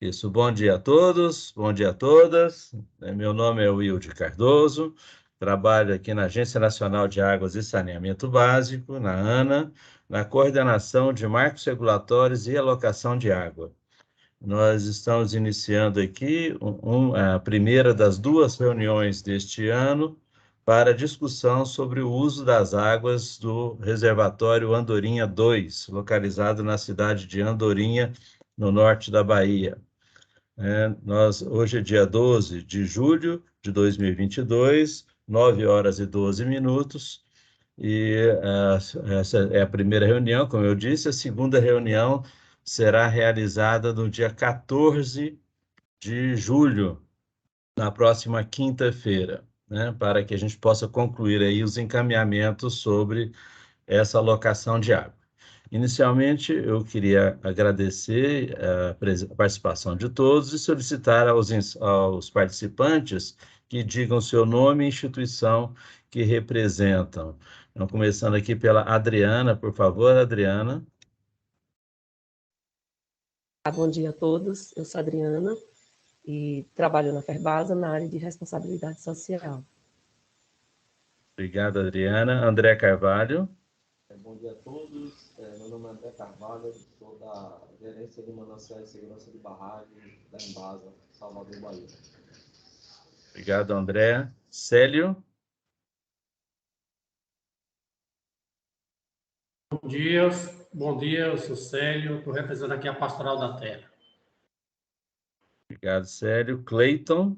Isso, bom dia a todos, bom dia a todas. Meu nome é Wilde Cardoso, trabalho aqui na Agência Nacional de Águas e Saneamento Básico, na ANA, na coordenação de marcos regulatórios e alocação de água. Nós estamos iniciando aqui a primeira das duas reuniões deste ano para discussão sobre o uso das águas do reservatório Andorinha 2, localizado na cidade de Andorinha, no norte da Bahia. Hoje é dia 12 de julho de 2022, 9 horas e 12 minutos, e essa é a primeira reunião, como eu disse. A segunda reunião será realizada no dia 14 de julho, na próxima quinta-feira, né, para que a gente possa concluir aí os encaminhamentos sobre essa alocação de água. Inicialmente, eu queria agradecer a participação de todos e solicitar aos participantes que digam seu nome e instituição que representam. Então, começando aqui pela Adriana, por favor, Adriana. Bom dia a todos, eu sou a Adriana e trabalho na Ferbasa na área de responsabilidade social. Obrigado, Adriana. André Carvalho. Bom dia a todos, meu nome é André Carvalho, sou da Gerência de Mananciais e Segurança de Barragens da Embasa, Salvador, Bahia. Obrigado, André. Célio. Bom dia, eu sou Célio, estou representando aqui a Pastoral da Terra. Obrigado, Célio. Cleiton.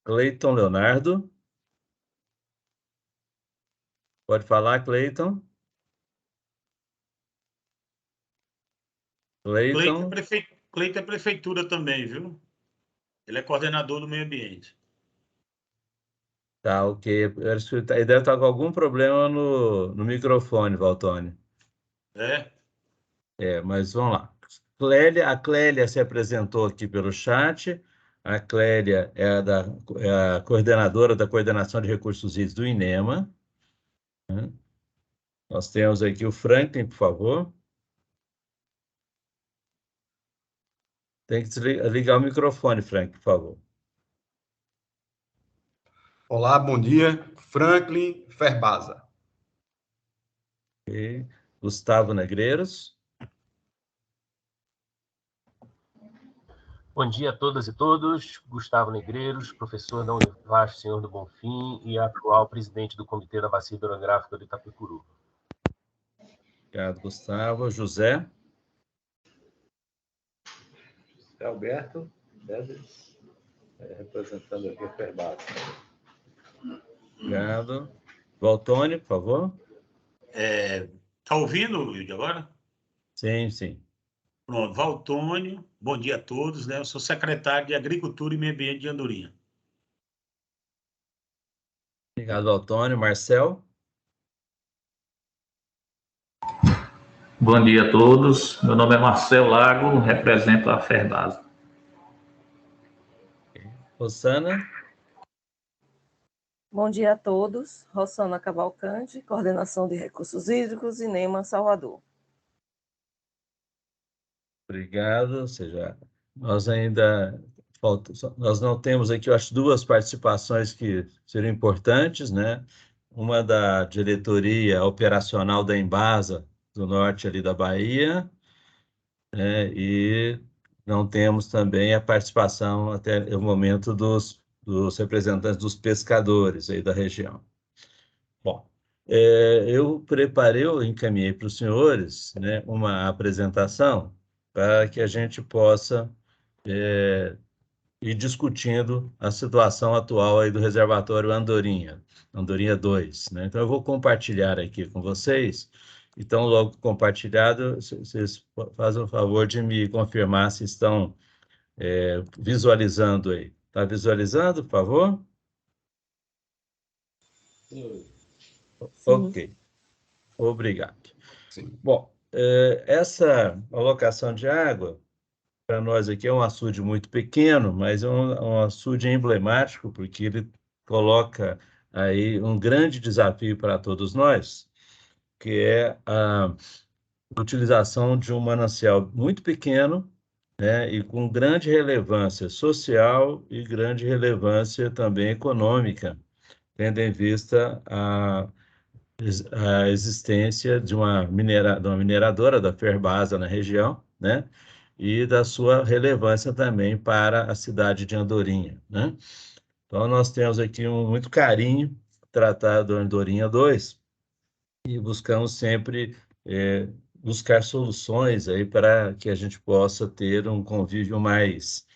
Cleiton Leonardo. Pode falar, Cleiton? Cleiton. Cleiton é prefeitura também, viu? Ele é coordenador do meio ambiente. Tá, ok. Ele deve estar com algum problema no microfone, Valtônio. Mas vamos lá. A Clélia se apresentou aqui pelo chat. A Clélia é a coordenadora da Coordenação de Recursos Hídricos do INEMA. Nós temos aqui o Franklin, por favor. Tem que ligar o microfone, Franklin, por favor. Olá, bom dia. Franklin Ferbasa. Okay. Gustavo Negreiros. Bom dia a todas e todos. Gustavo Negreiros, professor da Univasf Senhor do Bonfim e atual presidente do Comitê da Bacia Hidrográfica do Itapecuru. Obrigado, Gustavo. José. Alberto, representando aqui a Ferbasa. Obrigado. Valtônio, por favor. Tá ouvindo, Wilde, agora? Sim, sim. Pronto, Valtônio, bom dia a todos, né? Eu sou secretário de Agricultura e Meio Ambiente de Andorinha. Obrigado, Valtônio. Marcel. Bom dia a todos, meu nome é Marcel Lago, represento a Ferbasa. Rosana. Bom dia a todos, Rosana Cavalcante, Coordenação de Recursos Hídricos, INEMA, Salvador. Obrigado. Ou seja, nós não temos aqui, eu acho, duas participações que seriam importantes, né? Uma da diretoria operacional da Embasa, do norte ali da Bahia, né? E não temos também a participação até o momento dos representantes dos pescadores aí da região. Bom, eu encaminhei para os senhores, né, uma apresentação para que a gente possa ir discutindo a situação atual aí do reservatório Andorinha 2, né? Então, eu vou compartilhar aqui com vocês. Então, logo compartilhado, vocês fazem o favor de me confirmar se estão visualizando aí. Está visualizando, por favor? Sim. Ok. Obrigado. Sim. Bom, essa alocação de água, para nós aqui é um açude muito pequeno, mas é um açude emblemático, porque ele coloca aí um grande desafio para todos nós, que é a utilização de um manancial muito pequeno, né, e com grande relevância social e grande relevância também econômica, tendo em vista a existência de uma mineradora da Ferbasa na região, né, e da sua relevância também para a cidade de Andorinha, né? Então, nós temos aqui muito carinho tratar do Andorinha 2 e buscamos sempre buscar soluções aí para que a gente possa ter um convívio mais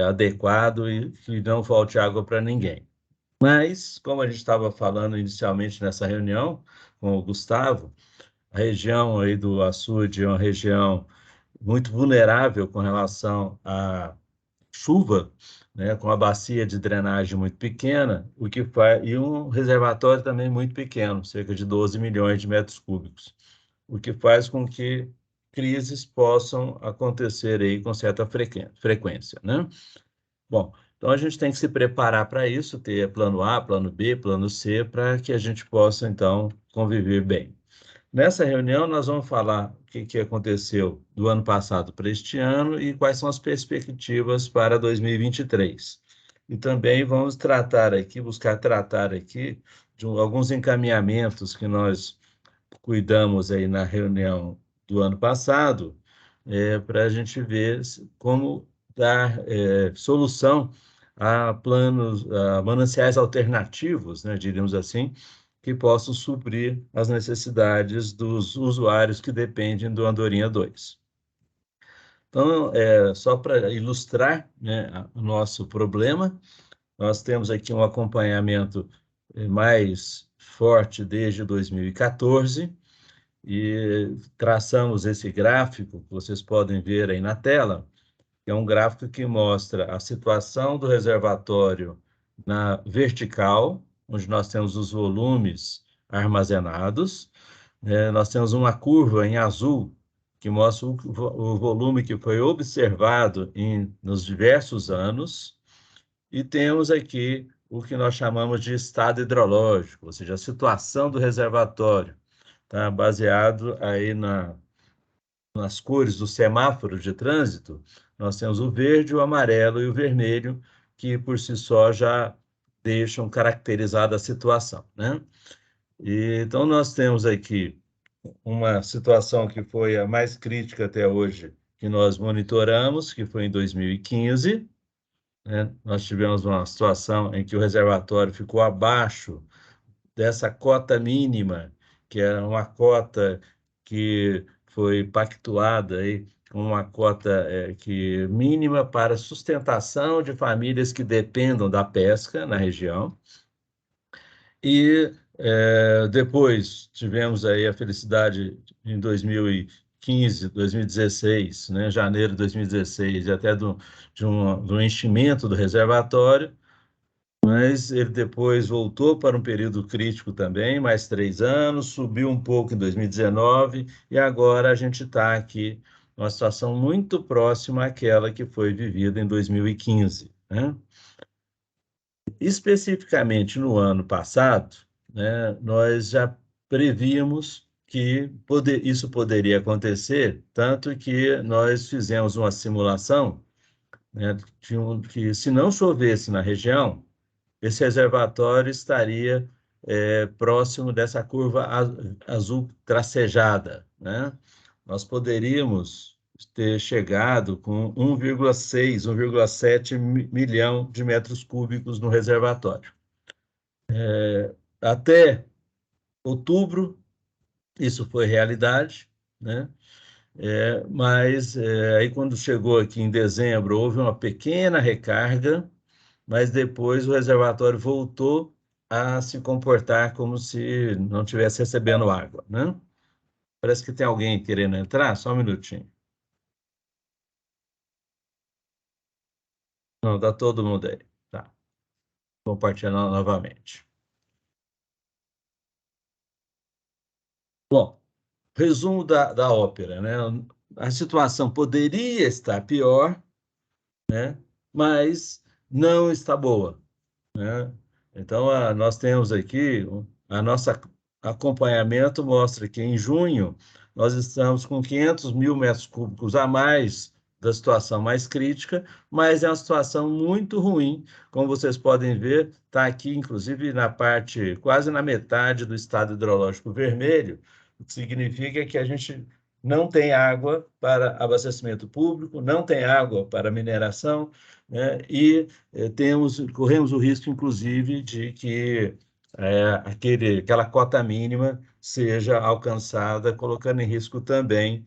adequado e que não falte água para ninguém. Mas, como a gente estava falando inicialmente nessa reunião com o Gustavo, a região aí do açude é uma região muito vulnerável com relação à chuva, né, com a bacia de drenagem muito pequena, o que faz, e um reservatório também muito pequeno, cerca de 12 milhões de metros cúbicos, o que faz com que crises possam acontecer aí com certa frequência, né? Bom, então a gente tem que se preparar para isso, ter plano A, plano B, plano C, para que a gente possa, então, conviver bem. Nessa reunião, nós vamos falar o que aconteceu do ano passado para este ano e quais são as perspectivas para 2023. E também vamos buscar tratar aqui de alguns encaminhamentos que nós cuidamos aí na reunião do ano passado, para a gente ver como dar solução a planos, a mananciais alternativos, né, diríamos assim, que possam suprir as necessidades dos usuários que dependem do Andorinha 2. Então, só para ilustrar, né, o nosso problema, nós temos aqui um acompanhamento mais forte desde 2014, e traçamos esse gráfico, que vocês podem ver aí na tela, que é um gráfico que mostra a situação do reservatório na vertical, onde nós temos os volumes armazenados. Nós temos uma curva em azul, que mostra o volume que foi observado nos diversos anos, e temos aqui o que nós chamamos de estado hidrológico, ou seja, a situação do reservatório, tá? Baseado aí nas cores do semáforo de trânsito, nós temos o verde, o amarelo e o vermelho, que por si só já deixam caracterizada a situação, né? Então, nós temos aqui uma situação que foi a mais crítica até hoje, que nós monitoramos, que foi em 2015, né? Nós tivemos uma situação em que o reservatório ficou abaixo dessa cota mínima, que era uma cota que foi pactuada aí, uma cota que mínima para sustentação de famílias que dependam da pesca na região. E depois tivemos aí a felicidade em 2015, 2016, né, janeiro de 2016, e até do enchimento do reservatório, mas ele depois voltou para um período crítico também, mais 3 anos, subiu um pouco em 2019, e agora a gente está aqui numa situação muito próxima àquela que foi vivida em 2015, né? Especificamente no ano passado, né, nós já prevíamos que isso poderia acontecer, tanto que nós fizemos uma simulação, né, que se não chovesse na região, esse reservatório estaria próximo dessa curva azul tracejada, né? Nós poderíamos ter chegado com 1,6, 1,7 milhão de metros cúbicos no reservatório. Até outubro, isso foi realidade, né? Mas aí, quando chegou aqui em dezembro, houve uma pequena recarga, mas depois o reservatório voltou a se comportar como se não estivesse recebendo água, né? Parece que tem alguém querendo entrar, só um minutinho. Não, está todo mundo aí. Tá. Compartilhando novamente. Bom, resumo da ópera, né? A situação poderia estar pior, né? Mas não está boa, né? Então, nós temos aqui, a nossa acompanhamento mostra que em junho nós estamos com 500 mil metros cúbicos a mais da situação mais crítica, mas é uma situação muito ruim, como vocês podem ver, está aqui, inclusive, na parte, quase na metade do estado hidrológico vermelho, o que significa que a gente não tem água para abastecimento público, não tem água para mineração, né? E corremos o risco, inclusive, de que aquela cota mínima seja alcançada, colocando em risco também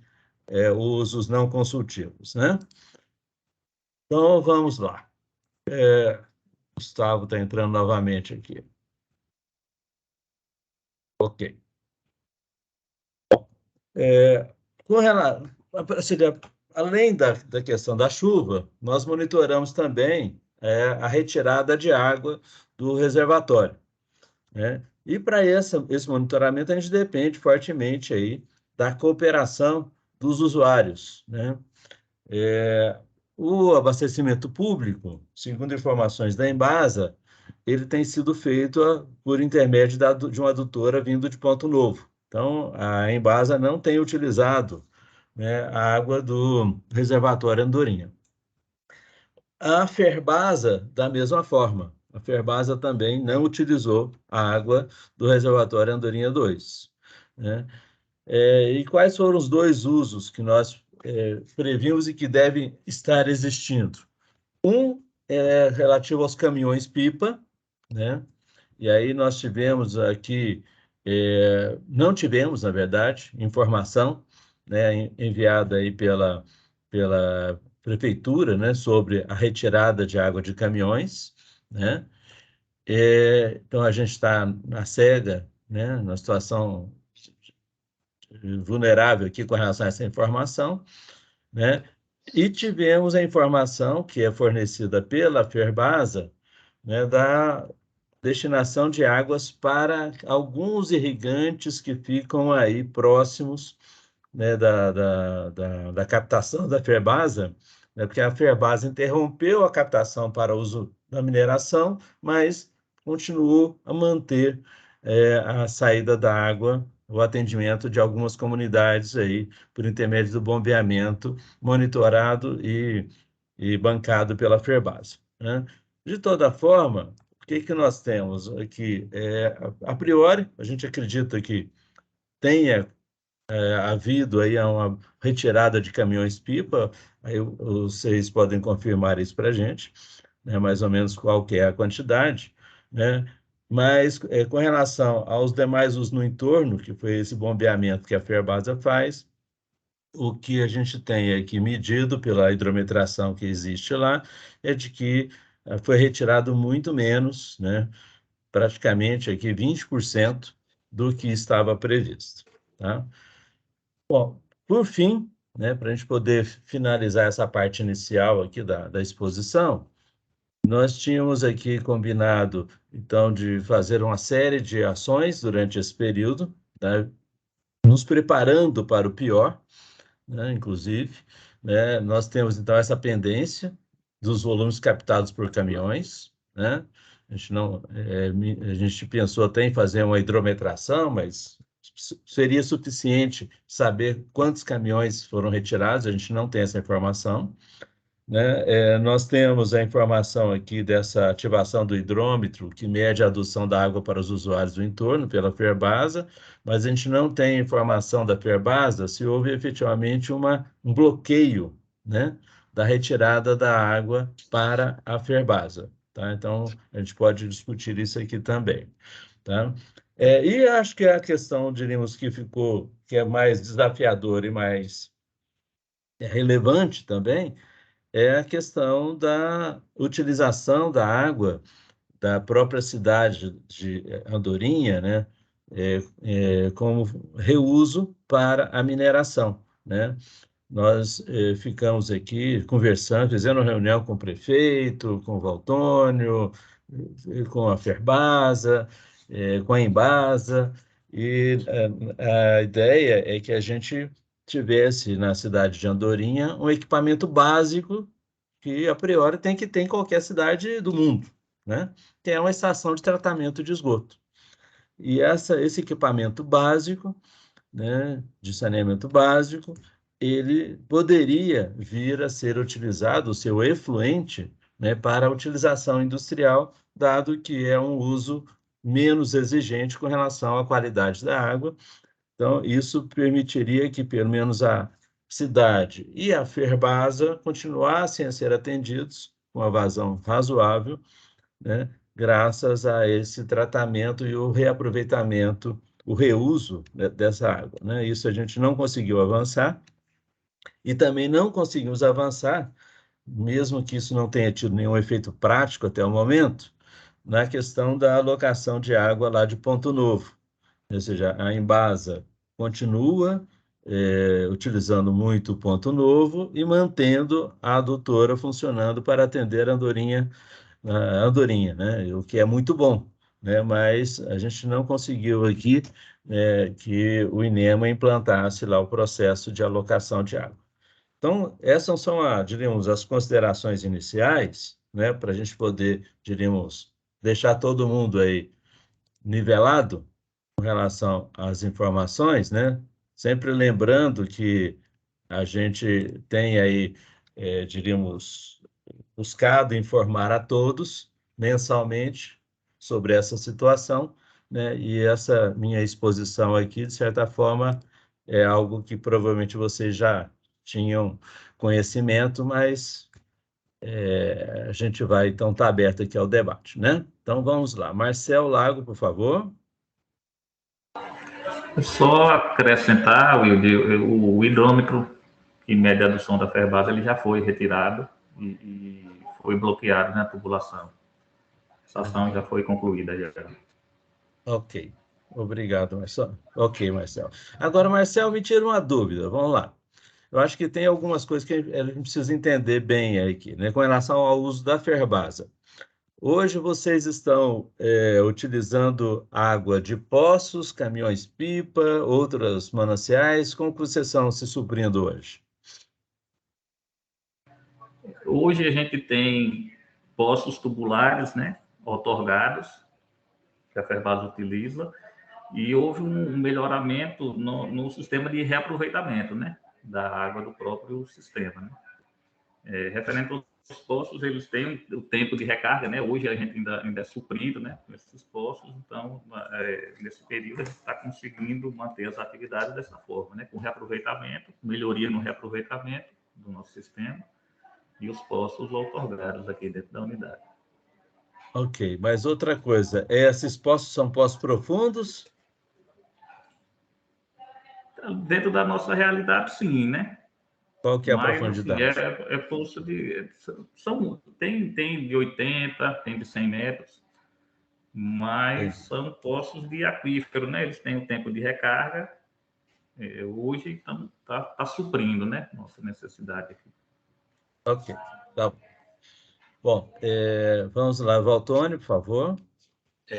usos não consultivos, né? Então, vamos lá. Gustavo está entrando novamente aqui. Ok. Com relação, além da questão da chuva, nós monitoramos também a retirada de água do reservatório, né? E para esse monitoramento, a gente depende fortemente aí da cooperação dos usuários, né? O abastecimento público, segundo informações da Embasa, ele tem sido feito por intermédio de uma adutora vindo de Ponto Novo. Então, a Embasa não tem utilizado, né, a água do reservatório Andorinha. A Ferbasa, da mesma forma. A Ferbasa também não utilizou a água do reservatório Andorinha 2, né? E quais foram os dois usos que nós previmos e que devem estar existindo? Um é relativo aos caminhões-pipa, né? E aí nós tivemos aqui, não tivemos, na verdade, informação, né, enviada aí pela prefeitura, né, sobre a retirada de água de caminhões, né? Então a gente está na cega, né, numa situação vulnerável aqui com relação a essa informação, né? E tivemos a informação que é fornecida pela Ferbasa, né, da destinação de águas para alguns irrigantes que ficam aí próximos, né, da captação da Ferbasa, né, porque a Ferbasa interrompeu a captação para uso da mineração, mas continuou a manter a saída da água, o atendimento de algumas comunidades aí, por intermédio do bombeamento monitorado e bancado pela Ferbasa, né? De toda forma, o que nós temos aqui? A priori, a gente acredita que tenha havido aí uma retirada de caminhões-pipa, aí vocês podem confirmar isso para a gente, né, mais ou menos qual que é a quantidade, né? Mas com relação aos demais usos no entorno, que foi esse bombeamento que a Ferbasa faz, o que a gente tem aqui medido pela hidrometração que existe lá é de que foi retirado muito menos, né? Praticamente aqui 20% do que estava previsto, tá? Bom, por fim, né, para a gente poder finalizar essa parte inicial aqui da exposição, nós tínhamos aqui combinado, então, de fazer uma série de ações durante esse período, né, nos preparando para o pior, né, inclusive, né, nós temos, então, essa pendência dos volumes captados por caminhões, né? A gente pensou até em fazer uma hidrometração, mas seria suficiente saber quantos caminhões foram retirados, a gente não tem essa informação, né? Nós temos a informação aqui dessa ativação do hidrômetro, que mede a adução da água para os usuários do entorno, pela Ferbasa, mas a gente não tem informação da Ferbasa se houve efetivamente um bloqueio, né, da retirada da água para a Ferbasa, tá? Então, a gente pode discutir isso aqui também, tá? E acho que a questão, diríamos, que é mais desafiadora e mais relevante também, é a questão da utilização da água da própria cidade de Andorinha, né, como reuso para a mineração, né? Nós ficamos aqui conversando, fizemos uma reunião com o prefeito, com o Valtônio, com a Ferbasa, com a Embasa, e a ideia é que a gente tivesse na cidade de Andorinha um equipamento básico que, a priori, tem que ter em qualquer cidade do mundo, né? Que é uma estação de tratamento de esgoto. E esse equipamento básico, né, de saneamento básico, ele poderia vir a ser utilizado, o seu efluente, né, para a utilização industrial, dado que é um uso menos exigente com relação à qualidade da água. Então, isso permitiria que, pelo menos, a cidade e a Ferbasa continuassem a ser atendidos com uma vazão razoável, né, graças a esse tratamento e o reaproveitamento, o reuso, né, dessa água, né? Isso a gente não conseguiu avançar e também não conseguimos avançar, mesmo que isso não tenha tido nenhum efeito prático até o momento, na questão da alocação de água lá de Ponto Novo. Ou seja, a Embasa continua utilizando muito o Ponto Novo e mantendo a adutora funcionando para atender a Andorinha, né? O que é muito bom, né? Mas a gente não conseguiu aqui que o INEMA implantasse lá o processo de alocação de água. Então, essas são, diríamos, as considerações iniciais, né? Para a gente poder, diríamos, deixar todo mundo aí nivelado com relação às informações, né? Sempre lembrando que a gente tem aí, diríamos, buscado informar a todos mensalmente sobre essa situação, né? E essa minha exposição aqui, de certa forma, é algo que provavelmente vocês já tinham conhecimento, mas a gente vai, então, estar aberto aqui ao debate, né? Então, vamos lá. Marcel Lago, por favor. Só acrescentar, o hidrômetro que mede a adução da Ferbasa, ele já foi retirado e foi bloqueado na tubulação. A ação já foi concluída. Já. Ok. Obrigado, Marcelo. Ok, Marcelo. Agora, Marcelo, me tira uma dúvida. Vamos lá. Eu acho que tem algumas coisas que a gente precisa entender bem aqui, né? Com relação ao uso da Ferbasa. Hoje vocês estão utilizando água de poços, caminhões-pipa, outros mananciais. Como que vocês estão se suprindo hoje? Hoje a gente tem poços tubulares, né, outorgados, que a Ferbasa utiliza, e houve um melhoramento no sistema de reaproveitamento, né, da água do próprio sistema, né. Referente aos poços, eles têm o tempo de recarga, né, hoje a gente ainda é suprido, né, nesses poços, então, nesse período a gente está conseguindo manter as atividades dessa forma, né, com reaproveitamento, melhoria no reaproveitamento do nosso sistema, e os poços outorgados aqui dentro da unidade. Ok, mas outra coisa, esses poços são poços profundos? Dentro da nossa realidade, sim, né? Qual que é a Mas, profundidade? assim, é poço de... Tem de 80, tem de 100 metros, mas são poços de aquífero, né? Eles têm o tempo de recarga, hoje está suprindo, né? Nossa necessidade aqui. Ok, tá bom. Bom, vamos lá, Valtônio, por favor.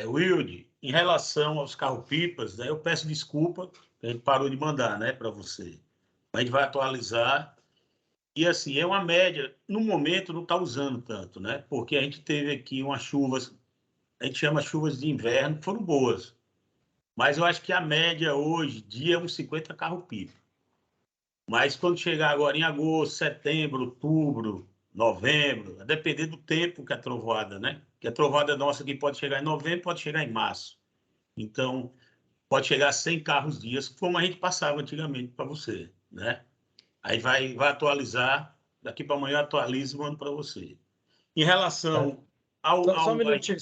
Wilde, em relação aos carro-pipas, né, eu peço desculpa, ele parou de mandar, né, para você. A gente vai atualizar. E, assim, é uma média. No momento, não está usando tanto, né? Porque a gente teve aqui umas chuvas, a gente chama chuvas de inverno, que foram boas. Mas eu acho que a média hoje, dia, é uns 50 carro-pipa. Mas quando chegar agora em agosto, setembro, outubro, novembro, a depender do tempo que a trovoada, né? Que a trovoada nossa aqui pode chegar em novembro, pode chegar em março. Então, pode chegar a 100 carros dias, como a gente passava antigamente para você, né? Aí vai atualizar, daqui para amanhã atualiza e mando para você. Em relação ao... Só um minutinho,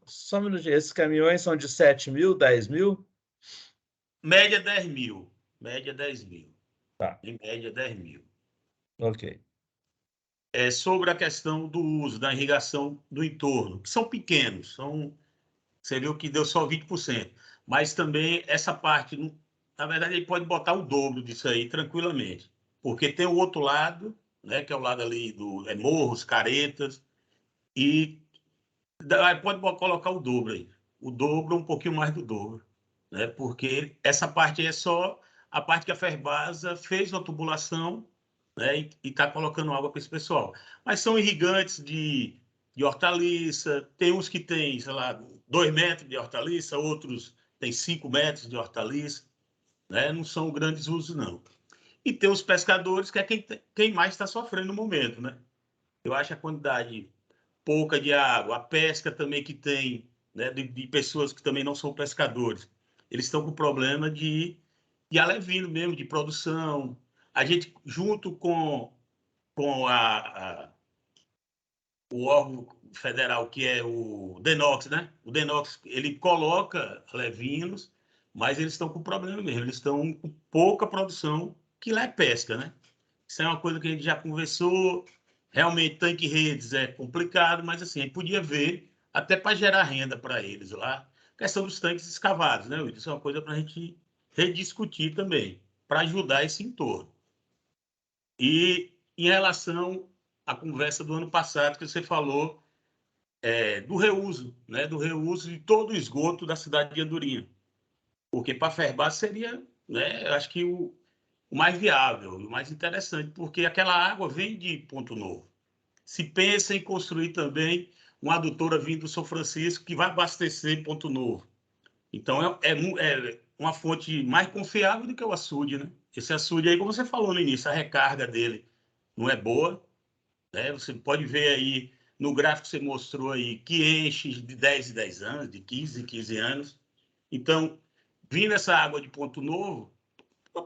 só um minutinho. Esses caminhões são de 7 mil, 10 mil? Média 10 mil. Média 10 mil. Tá. Em média 10 mil. Ok. Sobre a questão do uso, da irrigação do entorno, que são pequenos, você viu que deu só 20%. Mas também essa parte, na verdade, ele pode botar o dobro disso aí tranquilamente. Porque tem o outro lado, né, que é o lado ali do morros, caretas, e pode colocar o dobro aí. O dobro, um pouquinho mais do dobro. Né, porque essa parte aí é só a parte que a Ferbasa fez uma tubulação, né, e está colocando água para esse pessoal. Mas são irrigantes de hortaliça, tem uns que tem, sei lá, 2 metros de hortaliça, outros tem 5 metros de hortaliça. né? Não são grandes usos, não. E tem os pescadores, que é quem mais está sofrendo no momento, né? Eu acho a quantidade pouca de água, a pesca também que tem, né, de pessoas que também não são pescadores. Eles estão com problema de alevino mesmo, de produção. A gente, junto com o órgão federal, que é o DENOX, né? O DENOX, ele coloca alevinos, mas eles estão com problema mesmo. Eles estão com pouca produção, que lá é pesca, né? Isso é uma coisa que a gente já conversou. Realmente, tanque redes é complicado, mas assim, a gente podia ver até para gerar renda para eles lá. A questão dos tanques escavados, né, Wilson? Isso é uma coisa para a gente rediscutir também, para ajudar esse entorno. E em relação à conversa do ano passado, que você falou do reuso, né, do reuso de todo o esgoto da cidade de Andorinha. Porque para a Ferbasa seria, né, acho que o mais viável, o mais interessante, porque aquela água vem de Ponto Novo. Se pensa em construir também uma adutora vindo do São Francisco que vai abastecer Ponto Novo. Então, é uma fonte mais confiável do que o açude, né? Esse açude aí, como você falou no início, a recarga dele não é boa, né? Você pode ver aí no gráfico que você mostrou aí que enche de 10 em 10 anos, de 15 em 15 anos. Então, vindo essa água de Ponto Novo,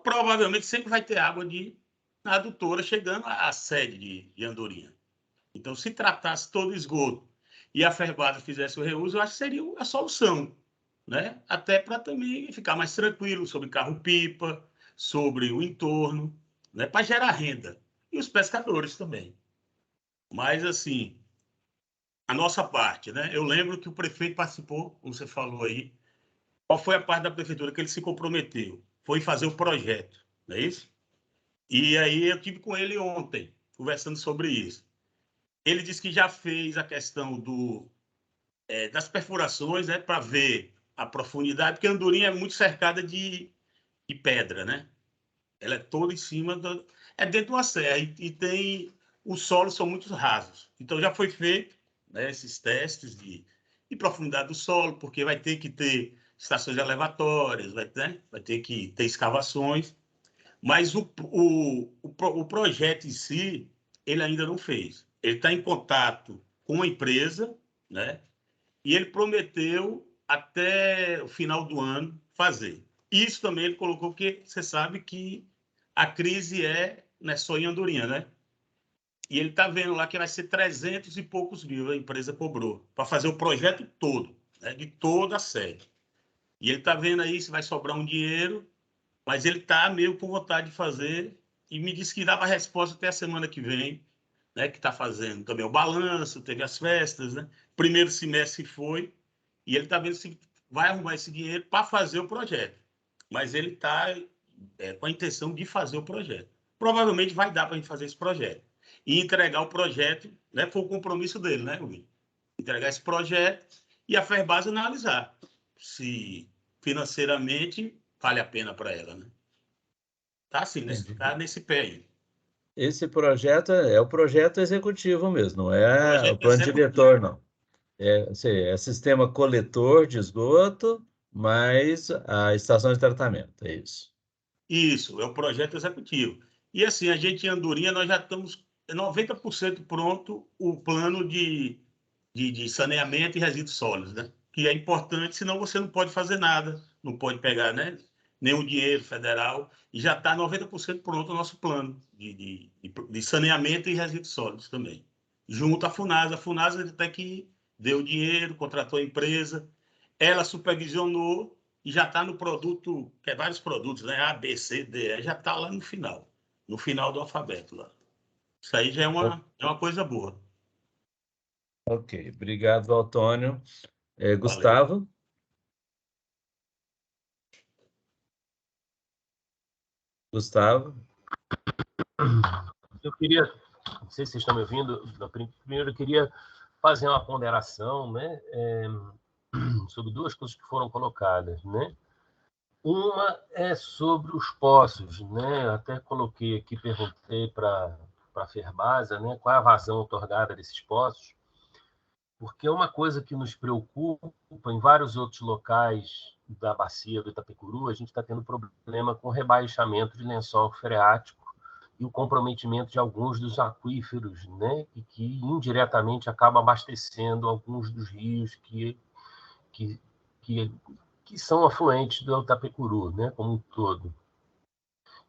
provavelmente sempre vai ter água na adutora chegando à sede de Andorinha. Então, se tratasse todo o esgoto e a Ferbasa fizesse o reuso, eu acho que seria a solução, né? Até para também ficar mais tranquilo sobre carro-pipa, sobre o entorno, né? Para gerar renda. E os pescadores também. Mas, assim, a nossa parte, né? Eu lembro que o prefeito participou, como você falou aí. Qual foi a parte da prefeitura que ele se comprometeu? Foi fazer o projeto, não é isso? E aí eu tive com ele ontem, conversando sobre isso. Ele disse que já fez a questão das perfurações, né, para ver a profundidade, porque a Andorinha é muito cercada de pedra, né? Ela é toda em cima é dentro de uma serra e tem os solos são muito rasos. Então já foi feito, né, esses testes de profundidade do solo, porque vai ter que ter estações elevatórias, vai ter que ter escavações, mas o projeto em si ele ainda não fez. Ele está em contato com a empresa, né? E ele prometeu até o final do ano fazer. Isso também ele colocou, porque você sabe que a crise não é só em Andorinha, né? E ele está vendo lá que vai ser 300 e poucos mil, a empresa cobrou, para fazer o projeto todo, né, de toda a sede. E ele está vendo aí se vai sobrar um dinheiro, mas ele está meio com vontade de fazer e me disse que dava a resposta até a semana que vem, né, que está fazendo também o balanço, teve as festas, né? Primeiro semestre foi, e ele está vendo se vai arrumar esse dinheiro para fazer o projeto. Mas ele está com a intenção de fazer o projeto. Provavelmente vai dar para a gente fazer esse projeto. E entregar o projeto, né, foi o compromisso dele, né, Rui? Entregar esse projeto e a Ferbasa analisar se financeiramente vale a pena para ela, né? Tá assim, tá nesse pé aí. Esse projeto é o projeto executivo mesmo, não é Projeto o plano executivo. diretor, não. É sistema coletor de esgoto, mais a estação de tratamento, é isso. Isso, é o projeto executivo. E assim, a gente em Andorinha, nós já estamos 90% pronto o plano de saneamento e resíduos sólidos, né? Que é importante, senão você não pode fazer nada, não pode pegar, né, nenhum dinheiro federal, e já está 90% pronto o nosso plano de saneamento e resíduos sólidos também. Junto à FUNASA. A FUNASA até que deu dinheiro, contratou a empresa, ela supervisionou e já está no produto, que é vários produtos, né? A, B, C, D, E, já está lá no final do alfabeto lá. Isso aí já é uma coisa boa. Ok, obrigado, Antônio. Valeu. Gustavo? Gustavo? Eu queria, não sei se vocês estão me ouvindo, primeiro eu queria fazer uma ponderação, né, sobre duas coisas que foram colocadas, né? Uma é sobre os poços, né? Até coloquei aqui, perguntei para a Ferbasa, né, qual é a vazão otorgada desses poços, porque é uma coisa que nos preocupa em vários outros locais da bacia do Itapecuru, a gente está tendo problema com rebaixamento de lençol freático e o comprometimento de alguns dos aquíferos, né, e que indiretamente acaba abastecendo alguns dos rios que são afluentes do Itapecuru, né, como um todo.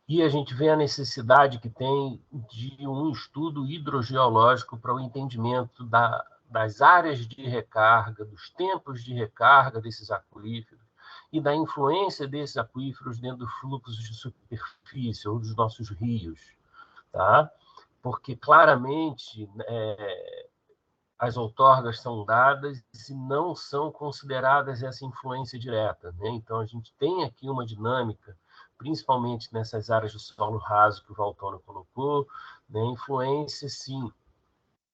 E a gente vê a necessidade que tem de um estudo hidrogeológico para o entendimento das áreas de recarga, dos tempos de recarga desses aquíferos e da influência desses aquíferos dentro dos fluxos de superfície ou dos nossos rios, tá? Porque claramente as outorgas são dadas e não são consideradas essa influência direta, né? Então a gente tem aqui uma dinâmica, principalmente nessas áreas do solo raso que o Valtônio colocou, né? Influência, sim,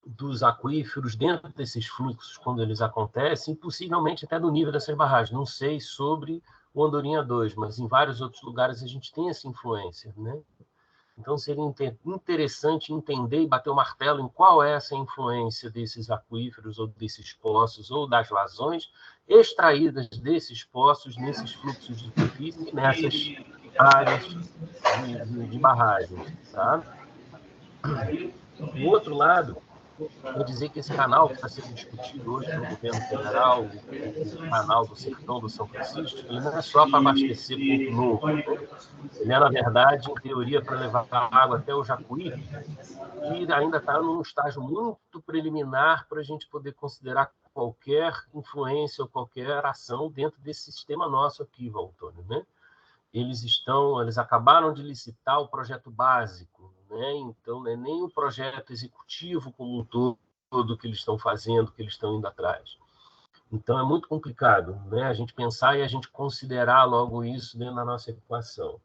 dos aquíferos dentro desses fluxos, quando eles acontecem, e possivelmente até do nível dessas barragens. Não sei sobre o Andorinha 2, mas em vários outros lugares a gente tem essa influência, né? Então, seria interessante entender e bater o martelo em qual é essa influência desses aquíferos ou desses poços ou das vazões extraídas desses poços, nesses fluxos de superfície, nessas áreas de barragem. Tá? Do outro lado, é dizer que esse canal que está sendo discutido hoje pelo governo federal, o canal do Sertão do São Francisco, ele não é só para abastecer Ponto Novo. Ele é, na verdade, em teoria, para levar água até o Jacuípe, e ainda está num estágio muito preliminar para a gente poder considerar qualquer influência ou qualquer ação dentro desse sistema nosso aqui, Valtônio, né? Eles acabaram de licitar o projeto básico, né? Então, não é nem o projeto executivo como um todo que eles estão fazendo, que eles estão indo atrás. Então, é muito complicado, né? A gente pensar e a gente considerar logo isso dentro da nossa equação.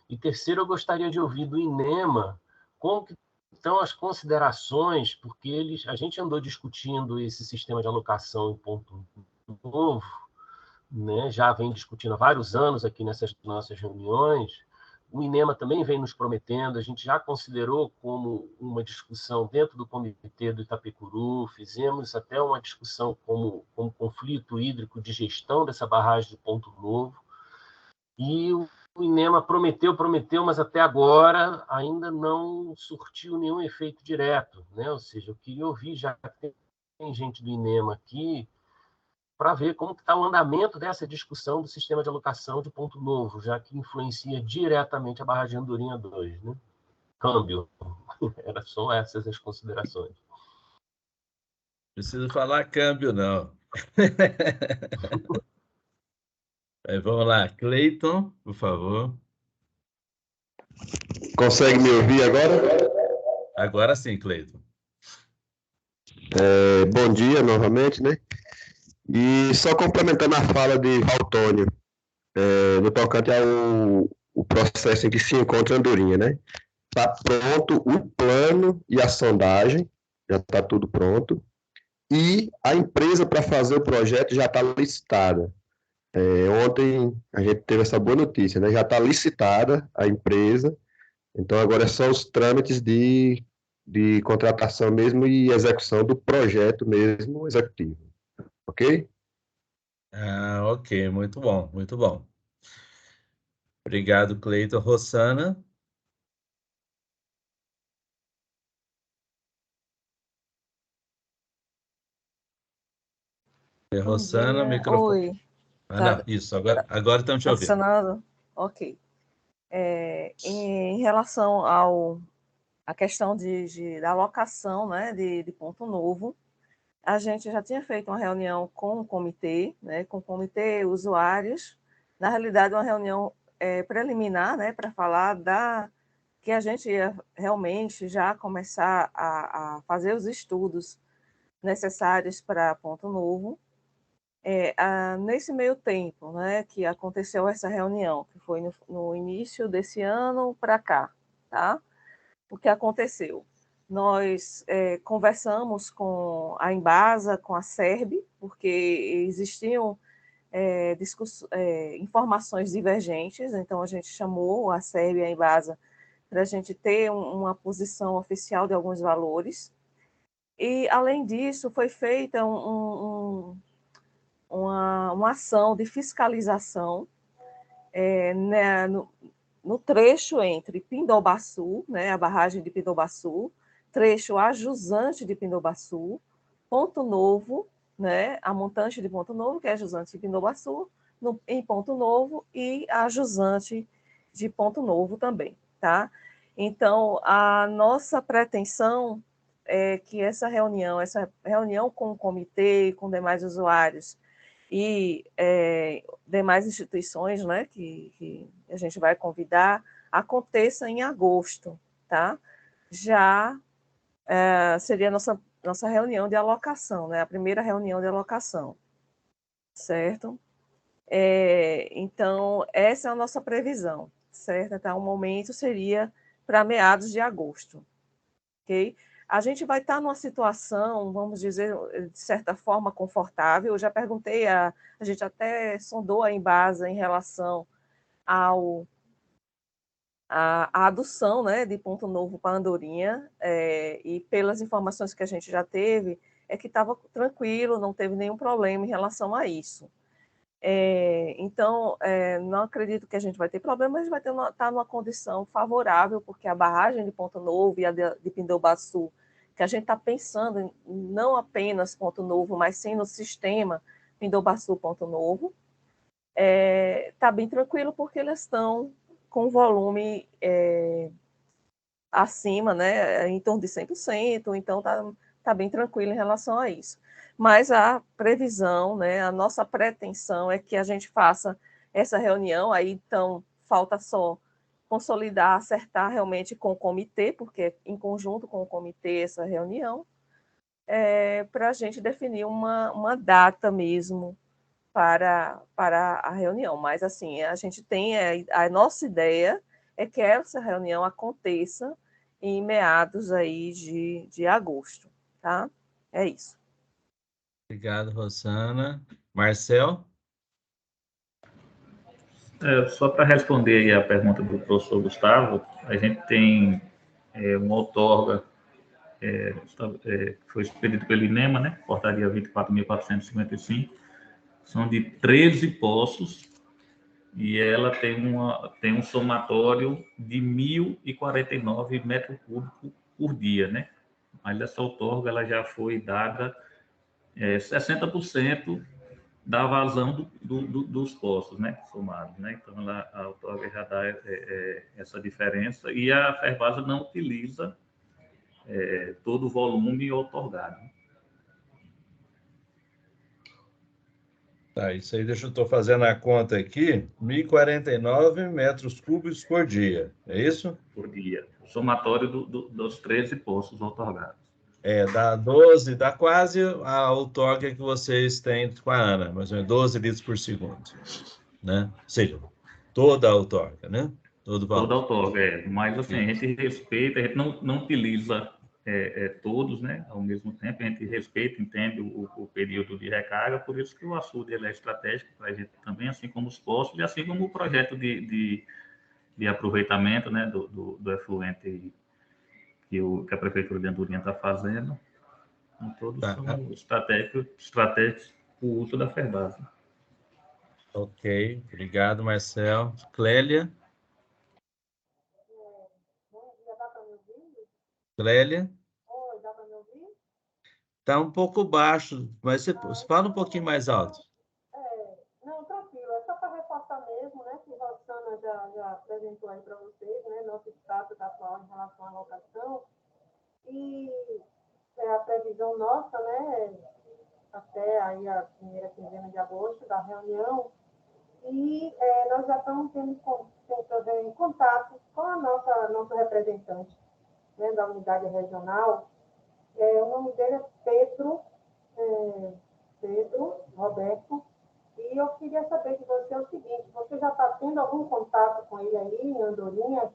E terceiro, eu gostaria de ouvir do INEMA como que estão as considerações, porque a gente andou discutindo esse sistema de alocação em Ponto Novo, né? Já vem discutindo há vários anos aqui nessas nossas reuniões. O INEMA também vem nos prometendo, a gente já considerou como uma discussão dentro do comitê do Itapecuru, fizemos até uma discussão como conflito hídrico de gestão dessa barragem de Ponto Novo, e o INEMA prometeu, mas até agora ainda não surtiu nenhum efeito direto, né? Ou seja, eu queria ouvir, já que tem gente do INEMA aqui, para ver como está o andamento dessa discussão do sistema de alocação de Ponto Novo, já que influencia diretamente a barragem Andorinha 2, né? Câmbio. Eram só essas as considerações. Preciso falar câmbio, não. Vamos lá, Cleiton, por favor. Consegue me ouvir agora? Agora sim, Cleiton. Bom dia novamente, né? E só complementando a fala de Valtônio, no tocante ao processo em que se encontra a Andorinha, né? Está pronto o plano e a sondagem, já está tudo pronto, e a empresa para fazer o projeto já está licitada. Ontem a gente teve essa boa notícia, né? Já está licitada a empresa, então agora são os trâmites de contratação mesmo e execução do projeto mesmo executivo. Ok? Ok, muito bom, muito bom. Obrigado, Cleiton. Rossana? Rossana, microfone. Oi. Não, isso, agora estão te ouvindo. Funcionando? Ok. Em relação à questão da alocação, né, de Ponto Novo, a gente já tinha feito uma reunião com o comitê, né, com o comitê usuários, na realidade uma reunião preliminar, né, para falar que a gente ia realmente já começar a fazer os estudos necessários para Ponto Novo. Nesse meio tempo, né, que aconteceu essa reunião, que foi no início desse ano para cá, tá? O que aconteceu? Nós conversamos com a Embasa, com a SERB, porque existiam informações divergentes, então a gente chamou a SERB e a Embasa para a gente ter uma posição oficial de alguns valores. E, além disso, foi feita uma uma ação de fiscalização né, no trecho entre Pindobaçu, né, a barragem de Pindobaçu, trecho a jusante de Pindobaçu, Ponto Novo, né, a montante de Ponto Novo, que é a jusante de Pindobaçu, em Ponto Novo, e a jusante de Ponto Novo também, tá? Então, a nossa pretensão é que essa reunião com o comitê, com demais usuários e demais instituições, né, que a gente vai convidar, aconteça em agosto, tá? Já seria a nossa reunião de alocação, né, a primeira reunião de alocação, certo? Então, essa é a nossa previsão, certo? Até o momento seria para meados de agosto, ok? A gente vai estar numa situação, vamos dizer, de certa forma, confortável. Eu já perguntei, a gente até sondou a Embasa em relação à adução, né, de Ponto Novo para Andorinha, e pelas informações que a gente já teve, é que estava tranquilo, não teve nenhum problema em relação a isso. Então, não acredito que a gente vai ter problema, mas vai estar numa condição favorável, porque a barragem de Ponto Novo e a de Pindobaçu, que a gente está pensando em não apenas Ponto Novo, mas sim no sistema Pindobaçu Ponto Novo, está bem tranquilo, porque eles estão com volume acima, né, em torno de 100%, então está bem tranquilo em relação a isso. Mas a previsão, né, a nossa pretensão é que a gente faça essa reunião, aí então falta só consolidar, acertar realmente com o comitê, porque é em conjunto com o comitê essa reunião, para a gente definir uma data mesmo para a reunião. Mas, assim, a gente tem, a nossa ideia é que essa reunião aconteça em meados aí de agosto, tá? É isso. Obrigado, Rosana. Marcel? Só para responder aí a pergunta do professor Gustavo, a gente tem uma outorga que foi expedido pelo INEMA, né? Portaria 24.455, são de 13 poços, e ela tem um somatório de 1.049 metros cúbicos por dia, né? Mas essa outorga ela já foi dada 60% da vazão dos poços, né, somados, né? Então, a outorga já dá essa diferença, e a Ferbasa não utiliza todo o volume outorgado. Tá, isso aí, eu estou fazendo a conta aqui, 1.049 metros cúbicos por dia, é isso? Por dia. O somatório dos 13 poços outorgados. Dá 12, dá quase a outorga que vocês têm com a Ana, mais ou menos 12 litros por segundo, né? Ou seja, toda a outorga, né? Todo o valor. Toda a outorga, mas assim, a gente respeita, a gente não utiliza todos, né, ao mesmo tempo, a gente respeita, entende o período de recarga, por isso que o açude ele é estratégico para a gente também, assim como os postos, e assim como o projeto de aproveitamento, né, do efluente que a Prefeitura de Andorinha está fazendo, todos são estratégicos para o uso da Ferbasa. Ok, obrigado, Marcel. Clélia? Clélia? Oi, dá para me ouvir? Está um pouco baixo, mas você fala um pouquinho mais alto. Não, tranquilo, é só para reforçar mesmo, né, que a Rosana já apresentou aí para vocês, né, nosso status atual em relação à locação, e a previsão nossa, né, até aí a primeira quinzena de agosto da reunião, e nós já estamos tendo contato com a nosso representante, né, da unidade regional. O nome dele é Pedro Roberto, e eu queria saber de você o seguinte: você já está tendo algum contato com ele aí em Andorinha?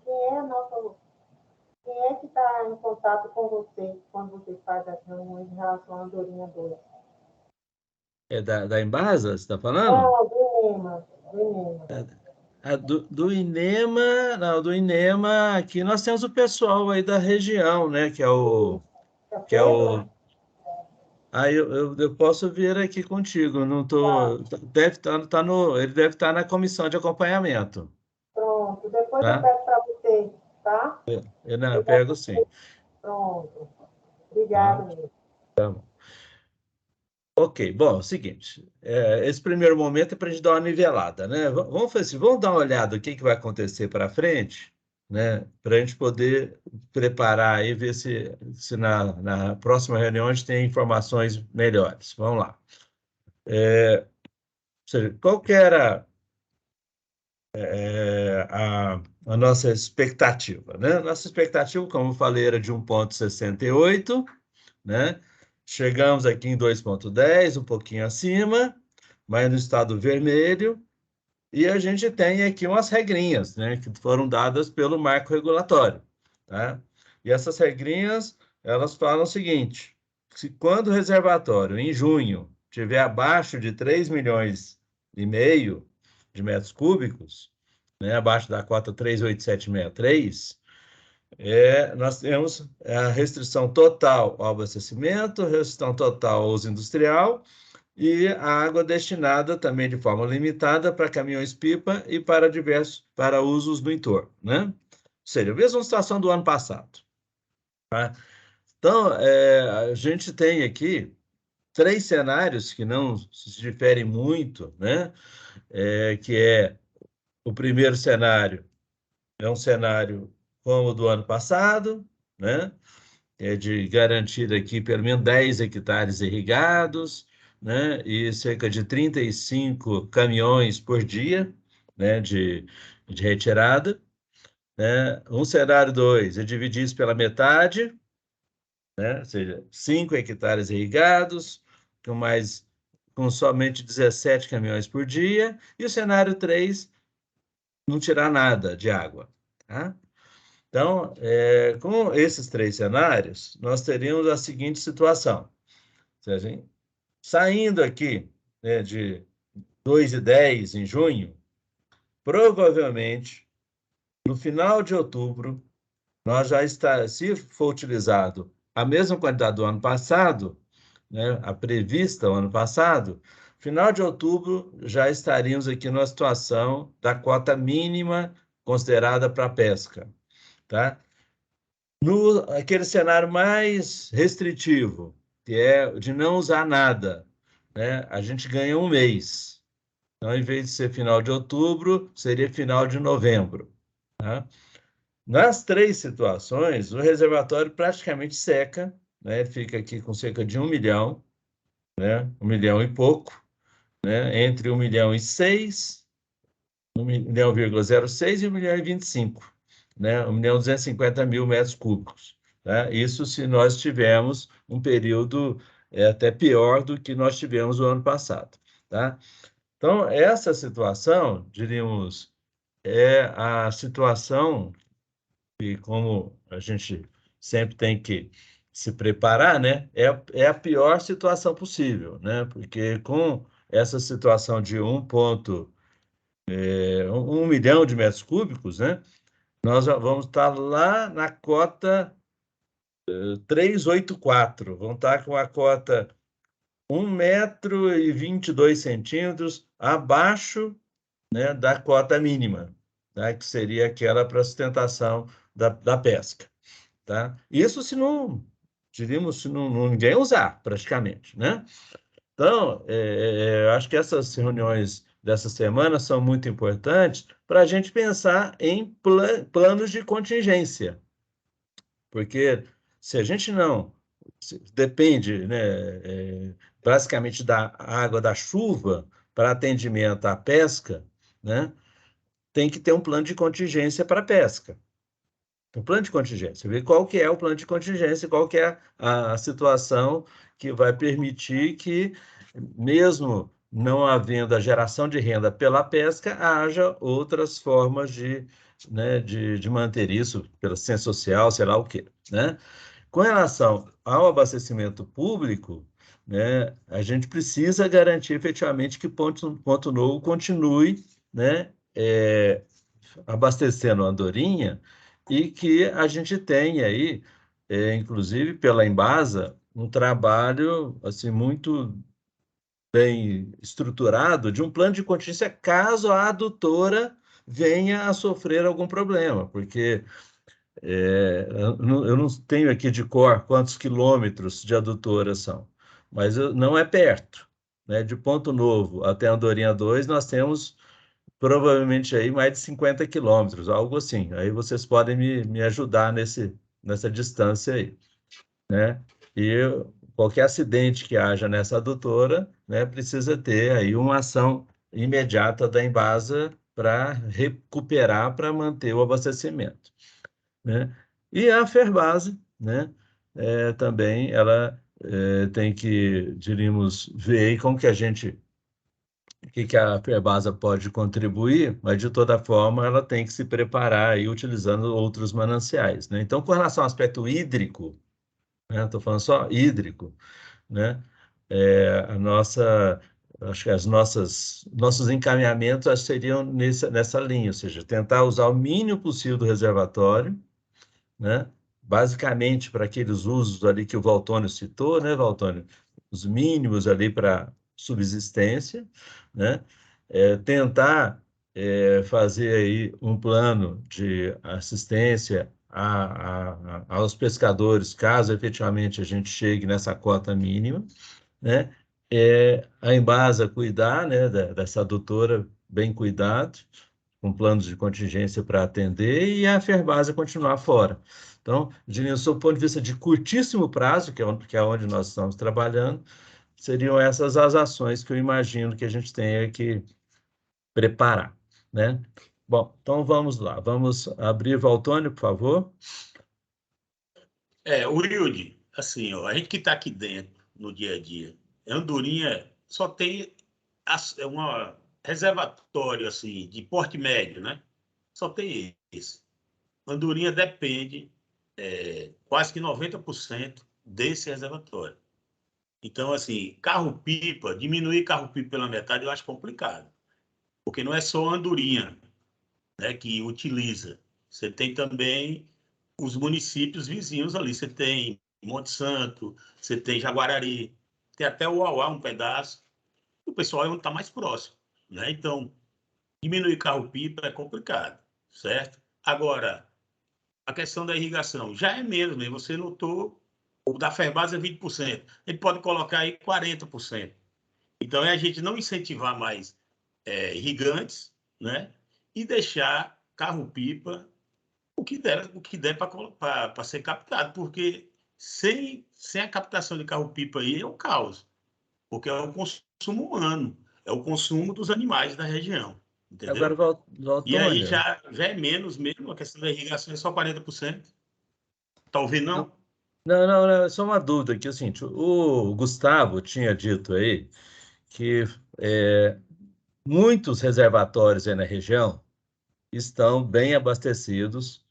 Quem é que está em contato com você quando você faz as reuniões em relação a Andorinha 2? É da Embasa, você está falando? Não, do INEMA. Do INEMA, não, do INEMA, aqui nós temos o pessoal aí da região, né, que é o Aí eu posso vir aqui contigo, não tô, Tá. ele deve estar na comissão de acompanhamento, Pronto. Depois eu tá? peço para você, tá? Eu Eu já- pego sim, Pronto. tá? Obrigada, meu. Ok, bom, é o seguinte, esse primeiro momento é para a gente dar uma nivelada, né? Vamos fazer assim, vamos dar uma olhada o que que vai acontecer para frente, né? Para a gente poder preparar e ver se na próxima reunião a gente tem informações melhores. Vamos lá. Ou seja, qual que era a nossa expectativa, né? Nossa expectativa, como eu falei, era de 1,68, né? Chegamos aqui em 2,10, um pouquinho acima, mas no estado vermelho, e a gente tem aqui umas regrinhas, né, que foram dadas pelo marco regulatório, tá? E essas regrinhas, elas falam o seguinte, se quando o reservatório, em junho, tiver abaixo de 3,5 milhões de metros cúbicos, né, abaixo da cota 38763, nós temos a restrição total ao abastecimento, restrição total ao uso industrial e a água destinada também de forma limitada para caminhões-pipa e para usos do entorno, né? Ou seja, a mesma situação do ano passado. Tá? Então, a gente tem aqui 3 cenários que não se diferem muito, né? Que é o primeiro cenário, é um cenário como o do ano passado, né? De garantir aqui pelo menos 10 hectares irrigados, né? E cerca de 35 caminhões por dia, né? De retirada. Né? Um cenário 2 é dividir isso pela metade, né? Ou seja, 5 hectares irrigados, com somente 17 caminhões por dia. E o cenário 3, não tirar nada de água. Tá? Então, com esses 3 cenários, nós teríamos a seguinte situação. Ou seja, saindo aqui, né, de 2,10 em junho, provavelmente, no final de outubro, nós já está, se for utilizado a mesma quantidade do ano passado, né, a prevista o ano passado, final de outubro já estaríamos aqui numa situação da cota mínima considerada para a pesca, tá? No aquele cenário mais restritivo, que é de não usar nada, né? A gente ganha um mês. Então, em vez de ser final de outubro, seria final de novembro. Tá? Nas 3 situações, o reservatório praticamente seca, né? Fica aqui com cerca de 1 milhão, né? 1 milhão e pouco, né? Entre 1,6 milhão, 1,06 milhão e 1,25 milhão, né? 1,250 mil metros cúbicos. Tá? Isso se nós tivermos um período até pior do que nós tivemos o ano passado. Tá? Então, essa situação, diríamos, é a situação que, como a gente sempre tem que se preparar, né? É a pior situação possível, né? Porque com essa situação de 1 milhão de metros cúbicos, né? Nós já vamos estar lá na cota 384, vamos estar com a cota 1,22 m abaixo, né, da cota mínima, tá? Que seria aquela para sustentação da pesca. Tá? Isso se não, diríamos, se ninguém usar, praticamente. Né? Então, acho que essas reuniões dessa semana são muito importantes para a gente pensar em planos de contingência, porque se a gente não depende, né, basicamente da água da chuva para atendimento à pesca, né, tem que ter um plano de contingência para a pesca. Um plano de contingência, ver qual que é o plano de contingência, qual que é a situação que vai permitir que, mesmo não havendo a geração de renda pela pesca, haja outras formas né, de manter isso, pela ciência social, sei lá o quê. Né? Com relação ao abastecimento público, né, a gente precisa garantir efetivamente que Ponto Novo continue, né, abastecendo a Andorinha e que a gente tenha aí, inclusive pela Embasa, um trabalho assim muito bem estruturado de um plano de contingência caso a adutora venha a sofrer algum problema, porque eu não tenho aqui de cor quantos quilômetros de adutora são, mas não é perto, né? De Ponto Novo até Andorinha 2, nós temos provavelmente aí mais de 50 quilômetros, algo assim. Aí vocês podem me ajudar nessa distância aí, né? E qualquer acidente que haja nessa adutora, né, precisa ter aí uma ação imediata da Embasa para recuperar, para manter o abastecimento, né? E a Ferbasa, né, também ela tem que, diríamos, ver aí como que o que a Ferbasa pode contribuir, mas de toda forma ela tem que se preparar aí utilizando outros mananciais, né? Então, com relação ao aspecto hídrico, né, estou falando só hídrico, né? Acho que nossos encaminhamentos seriam nessa linha, ou seja, tentar usar o mínimo possível do reservatório, né? Basicamente para aqueles usos ali que o Valtônio citou, né, Valtônio? Os mínimos ali para subsistência, né? Tentar fazer aí um plano de assistência aos pescadores, caso efetivamente a gente chegue nessa cota mínima, né? A Embasa cuidar, né, dessa adutora bem cuidado, com planos de contingência para atender, e a Ferbasa continuar fora. Então, sob o ponto de vista de curtíssimo prazo, que é onde nós estamos trabalhando, seriam essas as ações que eu imagino que a gente tenha que preparar, né? Bom, então vamos lá. Vamos abrir, Valtônio, por favor. Wilde, assim, ó, a gente que está aqui dentro, no dia a dia, Andorinha só tem um reservatório, assim, de porte médio, né? Só tem esse. Andorinha depende quase que 90% desse reservatório. Então, assim, carro-pipa, diminuir carro-pipa pela metade eu acho complicado, porque não é só Andorinha, né, que utiliza. Você tem também os municípios vizinhos ali. Você tem Monte Santo, você tem Jaguarari, tem até o Uauá, um pedaço. O pessoal é onde está mais próximo, né? Então, diminuir carro-pipa é complicado, certo? Agora, a questão da irrigação já é menos, né? Você notou, o da Ferbasa é 20%. Ele pode colocar aí 40%. Então, é a gente não incentivar mais irrigantes, né? E deixar carro-pipa o que der para ser captado, porque sem a captação de carro-pipa aí é um caos, porque é o consumo humano, é o consumo dos animais da região, entendeu? Agora, E aí Valtônio. já é menos mesmo, a questão da irrigação é só 40%. Talvez não. Não, é só uma dúvida aqui, assim, o Gustavo tinha dito aí que muitos reservatórios aí na região estão bem abastecidos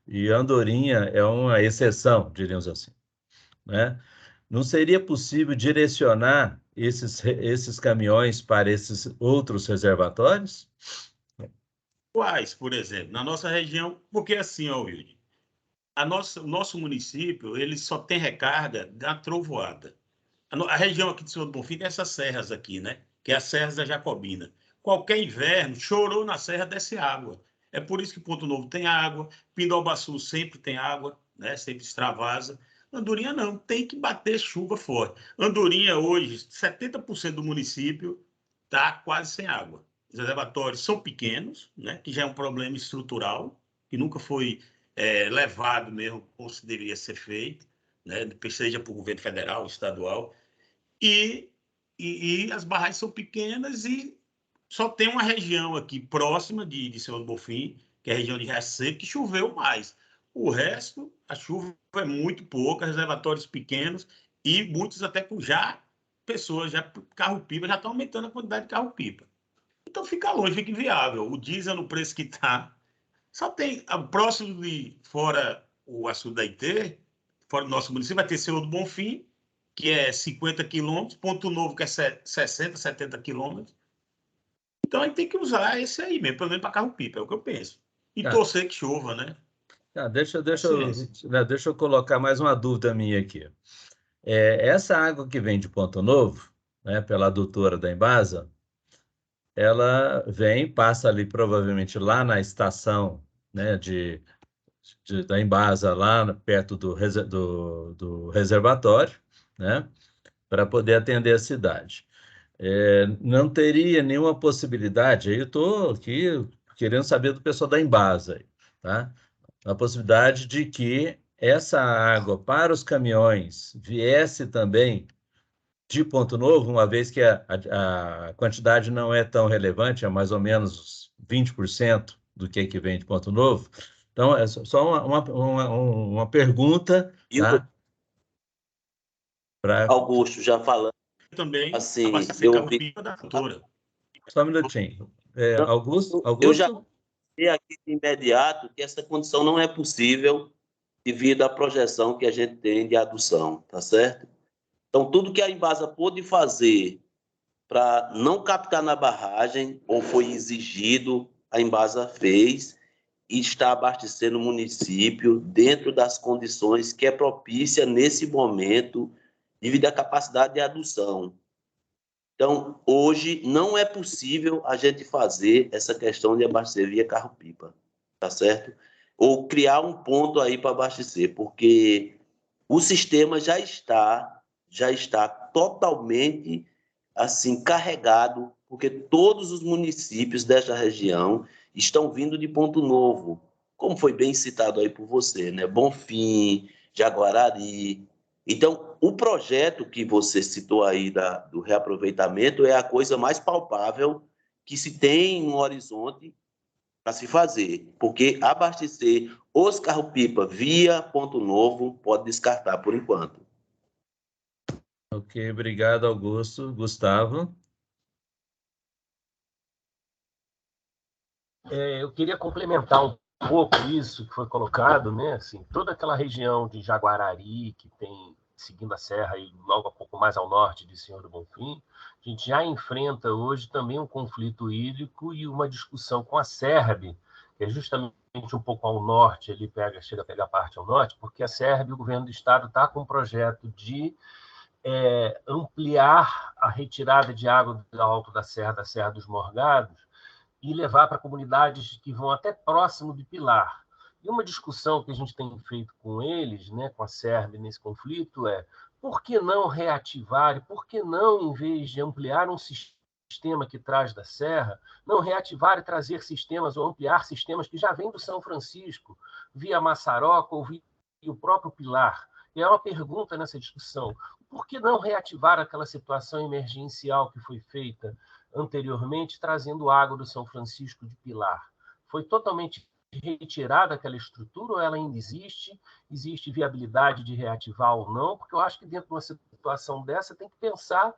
e Andorinha é uma exceção, diríamos assim, né? Não seria possível direcionar esses caminhões para esses outros reservatórios? Quais, por exemplo, na nossa região, porque assim, ó, Wilde, o nosso município ele só tem recarga da trovoada. A região aqui de Senhor do Bonfim tem essas serras aqui, né? Que é as serras da Jacobina. Qualquer inverno, chorou na serra, desce água. É por isso que Ponto Novo tem água, Pindobaçu sempre tem água, né? Sempre extravasa. Andorinha não, tem que bater chuva forte. Andorinha hoje, 70% do município está quase sem água. Os reservatórios são pequenos, né? Que já é um problema estrutural, que nunca foi levado mesmo como se deveria ser feito, né? Seja por governo federal, estadual. E as barragens são pequenas e só tem uma região aqui próxima de Senhor do Bonfim, que é a região de Recife, que choveu mais. O resto, a chuva é muito pouca, reservatórios pequenos e muitos até com pessoas, carro-pipa, já estão aumentando a quantidade de carro-pipa. Então fica longe, fica inviável. O diesel no preço que está, só tem, próximo de, fora o Açude da Ité, fora do nosso município, vai ter Senhor do Bonfim, que é 50 quilômetros, Ponto Novo, que é 60, 70 quilômetros. Então, a gente tem que usar esse aí mesmo, pelo menos para carro-pipa, é o que eu penso. E torcer que chova, né? Deixa eu colocar mais uma dúvida minha aqui. Essa água que vem de Ponto Novo, né, pela adutora da Embasa, ela vem, passa ali provavelmente lá na estação, né, da Embasa, lá perto do reservatório, né, para poder atender a cidade. Não teria nenhuma possibilidade, aí eu estou aqui querendo saber do pessoal da Embasa, tá? A possibilidade de que essa água para os caminhões viesse também de Ponto Novo, uma vez que a quantidade não é tão relevante, é mais ou menos 20% do que vem de Ponto Novo. Então, é só uma pergunta, tá? Augusto, já falando. Também assim, abastecer carro-pipa da adutora. Só um minutinho. Augusto? Eu já sei aqui de imediato que essa condição não é possível devido à projeção que a gente tem de adução, tá certo? Então, tudo que a Embasa pôde fazer para não captar na barragem, ou foi exigido, a Embasa fez e está abastecendo o município dentro das condições que é propícia nesse momento, devido à capacidade de adução. Então, hoje, não é possível a gente fazer essa questão de abastecer via carro-pipa, tá certo? Ou criar um ponto aí para abastecer, porque o sistema já está totalmente assim carregado, porque todos os municípios desta região estão vindo de Ponto Novo, como foi bem citado aí por você, né? Bonfim, Jaguarari. Então, o projeto que você citou aí do reaproveitamento é a coisa mais palpável que se tem no horizonte para se fazer, porque abastecer os carro-pipa via Ponto Novo pode descartar por enquanto. Ok, obrigado, Augusto. Gustavo? Eu queria complementar um pouco isso que foi colocado, né? Assim, toda aquela região de Jaguarari, que tem, seguindo a serra, e logo um pouco mais ao norte de Senhor do Bonfim, a gente já enfrenta hoje também um conflito hídrico e uma discussão com a SERB, que é justamente um pouco ao norte, ele chega a pegar parte ao norte, porque a SERB, o governo do estado, está com um projeto de ampliar a retirada de água do alto da Serra dos Morgados, e levar para comunidades que vão até próximo de Pilar. E uma discussão que a gente tem feito com eles, né, com a SERB nesse conflito, é por que não reativar e por que não, em vez de ampliar um sistema que traz da Serra, não reativar e trazer sistemas ou ampliar sistemas que já vêm do São Francisco, via Maçaroca ou via o próprio Pilar. E é uma pergunta nessa discussão. Por que não reativar aquela situação emergencial que foi feita anteriormente, trazendo água do São Francisco de Pilar? Foi totalmente retirada aquela estrutura ou ela ainda existe? Existe viabilidade de reativar ou não? Porque eu acho que dentro de uma situação dessa tem que pensar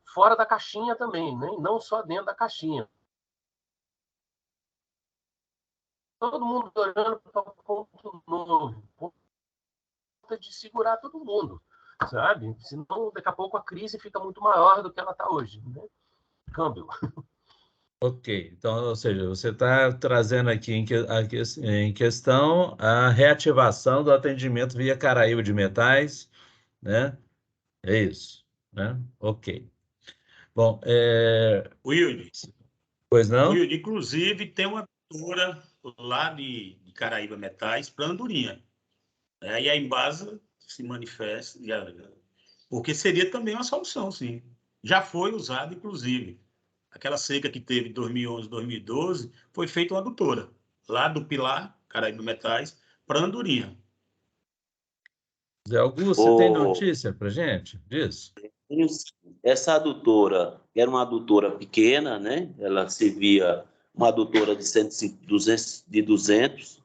fora da caixinha também, né? E não só dentro da caixinha. Todo mundo olhando para o Ponto Novo, de segurar todo mundo, sabe? Senão, daqui a pouco, a crise fica muito maior do que ela está hoje, né? Câmbio. Ok, então, ou seja, você está trazendo aqui em questão a reativação do atendimento via Caraíba de Metais, né? É isso, né? Ok. Bom, Wilde. Pois não? Wilde, inclusive, tem uma adutora lá de Caraíba Metais para Andorinha. E a Embasa se manifesta, porque seria também uma solução, sim. Já foi usado, inclusive. Aquela seca que teve em 2011, 2012, foi feita uma adutora, lá do Pilar, Caraíba Metais, para Andorinha. Zé Augusto, você tem notícia para gente disso? Essa adutora era uma adutora pequena, né? Ela servia uma adutora de 200.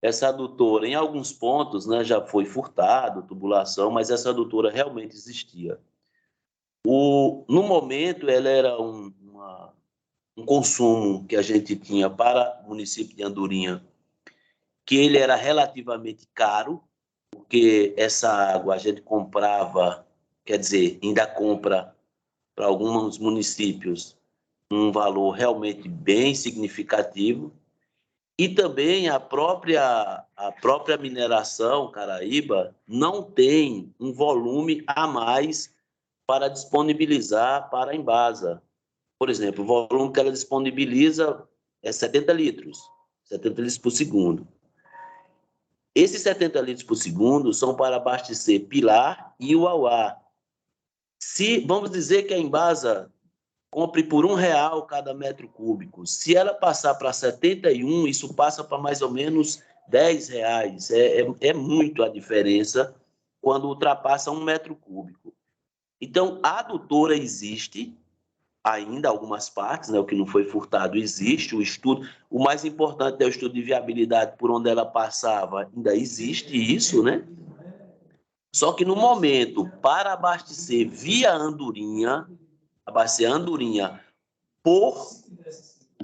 Essa adutora, em alguns pontos, né, já foi furtado, tubulação, mas essa adutora realmente existia. No momento, ela era um consumo que a gente tinha para o município de Andorinha, que ele era relativamente caro, porque essa água a gente comprava, quer dizer, ainda compra para alguns municípios um valor realmente bem significativo. E também a própria mineração Caraíba não tem um volume a mais para disponibilizar para a Embasa. Por exemplo, o volume que ela disponibiliza é 70 litros por segundo. Esses 70 litros por segundo são para abastecer Pilar e Uauá. Se, vamos dizer que a Embasa compre por R$1 cada metro cúbico. Se ela passar para 71, isso passa para mais ou menos R$10. É muito a diferença quando ultrapassa 1 metro cúbico. Então, a adutora existe ainda, algumas partes, né, o que não foi furtado existe, o estudo, o mais importante é o estudo de viabilidade por onde ela passava, ainda existe isso, né? Só que no momento, para abastecer via Andorinha,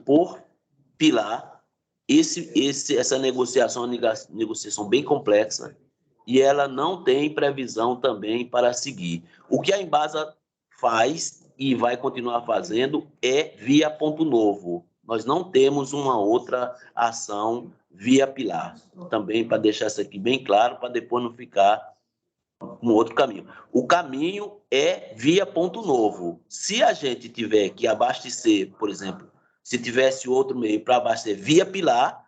por Pilar, essa negociação é uma negociação bem complexa e ela não tem previsão também para seguir. O que a Embasa faz e vai continuar fazendo é via Ponto Novo. Nós não temos uma outra ação via Pilar. Também para deixar isso aqui bem claro, para depois não ficar um outro caminho. O caminho é via Ponto Novo. Se a gente tiver que abastecer, por exemplo, se tivesse outro meio para abastecer via Pilar,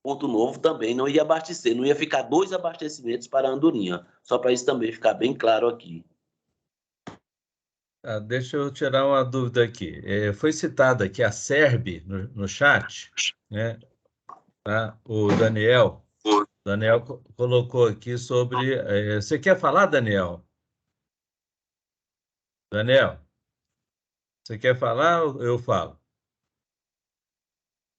Ponto Novo também não ia abastecer, não ia ficar 2 abastecimentos para a Andorinha. Só para isso também ficar bem claro aqui. Deixa eu tirar uma dúvida aqui. Foi citada aqui a SERB no chat, né? Tá? O Daniel colocou aqui sobre... Você quer falar, Daniel? Daniel, você quer falar ou eu falo?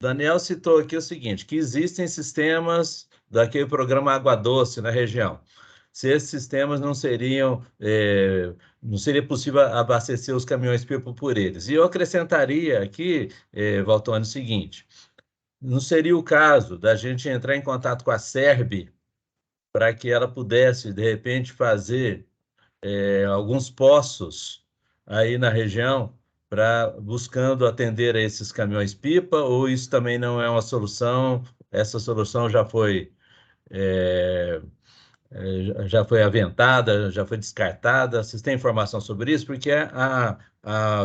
Daniel citou aqui o seguinte, que existem sistemas daquele programa Água Doce na região. Se esses sistemas não seria possível abastecer os caminhões-pipa por eles. E eu acrescentaria aqui, Valtônio, o seguinte, não seria o caso da gente entrar em contato com a SERB para que ela pudesse, de repente, fazer alguns poços aí na região, buscando atender a esses caminhões-pipa, ou isso também não é uma solução? Essa solução já foi aventada, já foi descartada? Vocês têm informação sobre isso? Porque a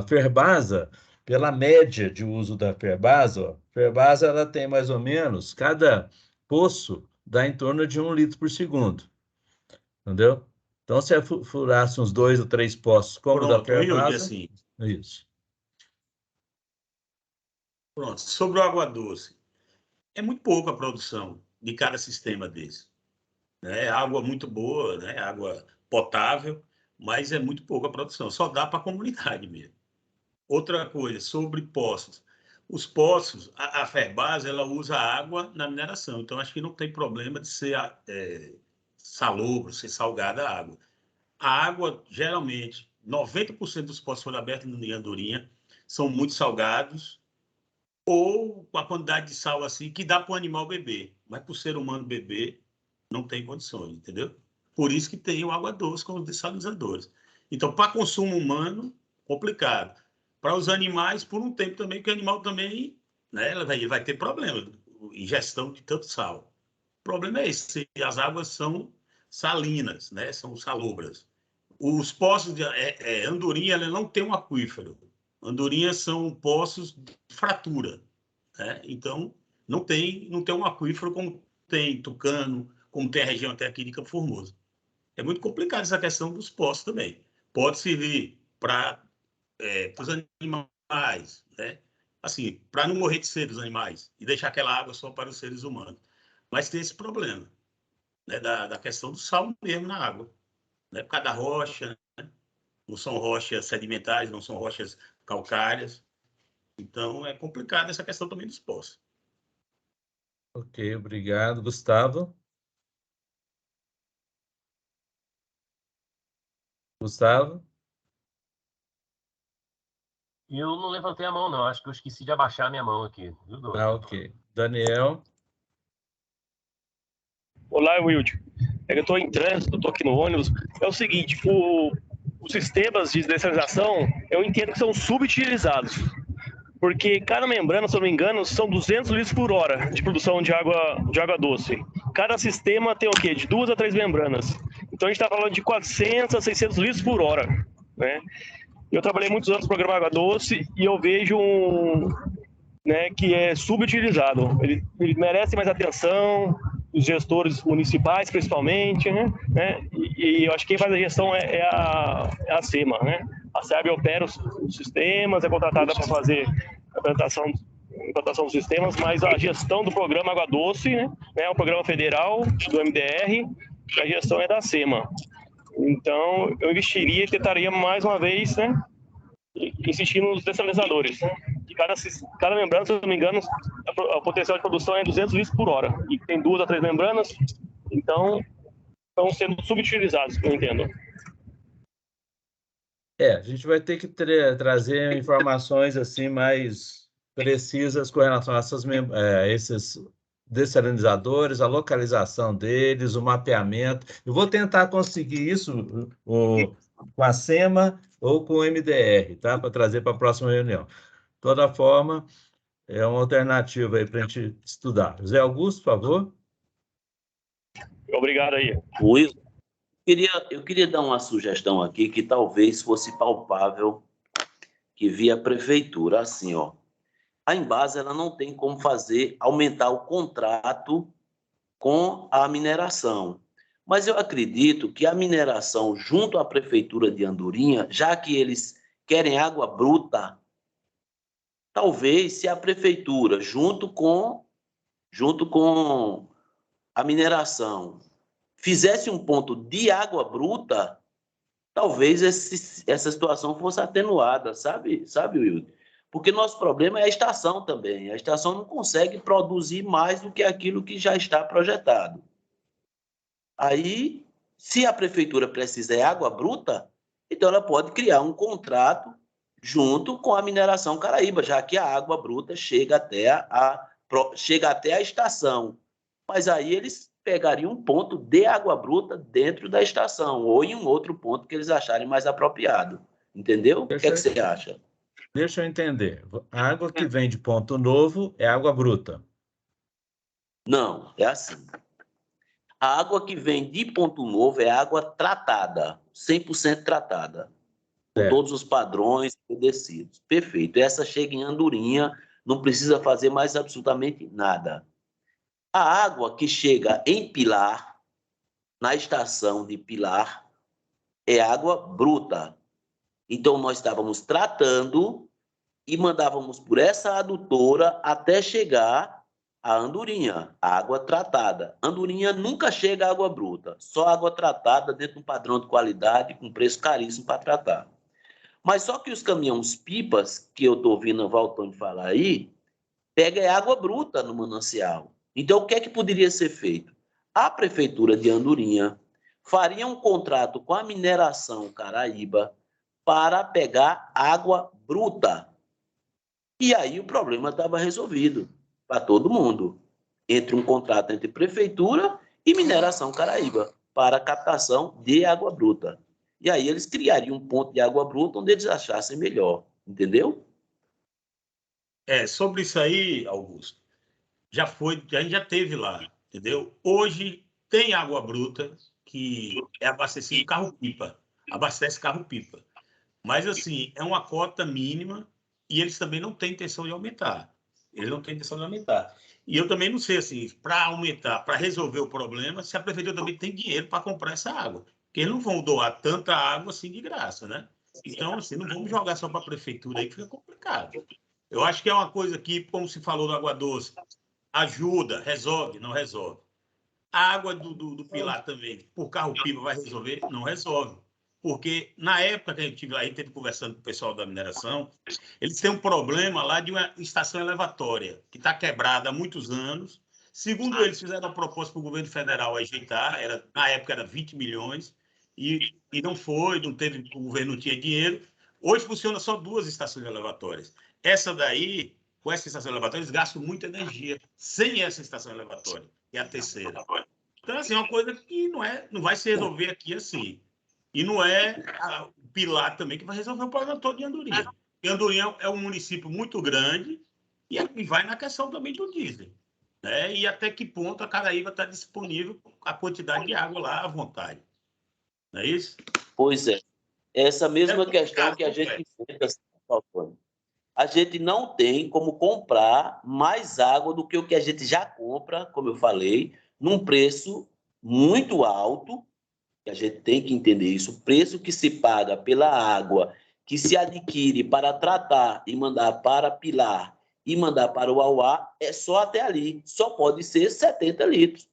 Ferbasa, pela média de uso da Ferbasa, ela tem mais ou menos, cada poço dá em torno de 1 litro por segundo, entendeu? Então, se furasse uns 2 ou 3 poços, como o da Ferbasa... Assim, isso. Pronto, sobre o Água Doce, é muito pouco a produção de cada sistema desse. É água muito boa, né? Água potável, mas é muito pouco a produção, só dá para a comunidade mesmo. Outra coisa, sobre poços. Os poços, a Ferbasa, ela usa água na mineração, então acho que não tem problema de ser salobro, ser salgada a água. A água, geralmente, 90% dos poços foram abertos em Andorinha, são muito salgados, ou com a quantidade de sal assim, que dá para o animal beber, mas para o ser humano beber, não tem condições, entendeu? Por isso que tem o água doce com os dessalinizadores. Então, para consumo humano, complicado. Para os animais, por um tempo também, que o animal também, né, ele vai ter problema, ingestão de tanto sal. O problema é esse, as águas são salinas, né, são salobras. Os poços de Andorinha, ela não tem um aquífero. Andorinha são poços de fratura, né? Então, não tem um aquífero como tem Tucano, como tem a região até aqui de Campo Formoso. É muito complicado essa questão dos poços também. Pode servir para os animais, né? Assim, para não morrer de sede os animais e deixar aquela água só para os seres humanos. Mas tem esse problema, né, da questão do sal mesmo na água, né? Por causa da rocha, né? Não são rochas sedimentares, não são rochas calcárias. Então, é complicado essa questão também dos poços. Ok, obrigado. Gustavo? Gustavo? Eu não levantei a mão, não. Acho que eu esqueci de abaixar a minha mão aqui. Ok. Daniel? Olá, Wilde. Eu estou em trânsito, estou aqui no ônibus. É o seguinte, os sistemas de dessalização, eu entendo que são subutilizados. porque cada membrana, se eu não me engano, são 200 litros por hora de produção de água doce. Cada sistema tem o quê? De 2 a 3 membranas. Então a gente está falando de 400 a 600 litros por hora, né? Eu trabalhei muitos anos no programa Água Doce e eu vejo que é subutilizado. Ele merece mais atenção, os gestores municipais principalmente, né? E eu acho que quem faz a gestão é a SEMA, né? A SEAB opera os sistemas, é contratada para fazer a implantação dos sistemas, mas a gestão do programa Água Doce, né? É um programa federal do MDR, e a gestão é da SEMA. Então, eu investiria e tentaria mais uma vez, né? Insistir nos dessalinisadores. Que cada membrana, se eu não me engano, o potencial de produção é 200 litros por hora. E tem 2 a 3 membranas, então estão sendo subutilizados, que eu entendo. A gente vai ter que trazer informações assim mais precisas com relação a esses dessalinizadores, a localização deles, o mapeamento. Eu vou tentar conseguir isso com a SEMA ou com o MDR, tá? Para trazer para a próxima reunião. De toda forma, é uma alternativa aí para a gente estudar. José Augusto, por favor. Obrigado aí. Will, eu queria dar uma sugestão aqui que talvez fosse palpável, que via a prefeitura, assim, ó. A Embasa, ela não tem como aumentar o contrato com a mineração. Mas eu acredito que a mineração, junto à prefeitura de Andorinha, já que eles querem água bruta, talvez se a prefeitura, junto com a mineração, fizesse um ponto de água bruta, talvez essa situação fosse atenuada, sabe, Wilde? Porque nosso problema é a estação também. A estação não consegue produzir mais do que aquilo que já está projetado. Aí, se a prefeitura precisa de água bruta, então ela pode criar um contrato junto com a mineração Caraíba, já que a água bruta chega até a estação. Mas aí eles pegariam um ponto de água bruta dentro da estação, ou em um outro ponto que eles acharem mais apropriado. Entendeu? O que é que você acha? Deixa eu entender. A água que vem de Ponto Novo é água bruta? Não, é assim. A água que vem de Ponto Novo é água tratada, 100% tratada, com todos os padrões obedecidos. Perfeito. Essa chega em Andorinha, não precisa fazer mais absolutamente nada. A água que chega em Pilar, na estação de Pilar, é água bruta. Então, nós estávamos tratando e mandávamos por essa adutora até chegar a Andorinha, a água tratada. Andorinha nunca chega a água bruta, só água tratada dentro de um padrão de qualidade com preço caríssimo para tratar. Mas só que os caminhões-pipas, que eu estou ouvindo o Valtônio falar aí, pega água bruta no manancial. Então, o que é que poderia ser feito? A prefeitura de Andorinha faria um contrato com a mineração Caraíba para pegar água bruta. E aí o problema estava resolvido para todo mundo. Entre um contrato entre prefeitura e mineração Caraíba para a captação de água bruta. E aí eles criariam um ponto de água bruta onde eles achassem melhor. Entendeu? Sobre isso aí, Augusto, a gente já teve lá, entendeu? Hoje tem água bruta que é abastecido carro-pipa, abastece carro-pipa. Mas, assim, é uma cota mínima e eles também não têm intenção de aumentar. E eu também não sei, assim, para aumentar, para resolver o problema, se a prefeitura também tem dinheiro para comprar essa água. Porque eles não vão doar tanta água assim de graça, né? Então, assim, não vamos jogar só para a prefeitura aí, que fica complicado. Eu acho que é uma coisa que, como se falou do Água Doce, ajuda, resolve, não resolve. A água do Pilar também, por carro-pipa, vai resolver? Não resolve. Porque na época que a gente estive lá, a gente esteve conversando com o pessoal da mineração, eles têm um problema lá de uma estação elevatória, que está quebrada há muitos anos. Segundo eles, fizeram uma proposta para o governo federal ajeitar, na época era 20 milhões, e não foi, não teve, o governo não tinha dinheiro. Hoje funciona só 2 estações elevatórias. Essa daí, com essa estação elevatória, eles gastam muita energia, sem essa estação elevatória, que é a terceira. Então, assim, é uma coisa que não vai se resolver aqui assim. E não é o Pilar também que vai resolver o problema todo de Andorinha. E Andorinha é um município muito grande e vai na questão também do diesel, né? E até que ponto a Caraíba está disponível a quantidade de água lá à vontade. Não é isso? Pois é. Essa mesma questão que a gente enfrenta, Falcone. A gente não tem como comprar mais água do que o que a gente já compra, como eu falei, num preço muito alto, que a gente tem que entender isso, o preço que se paga pela água que se adquire para tratar e mandar para Pilar e mandar para o Auá é só até ali, só pode ser 70 litros.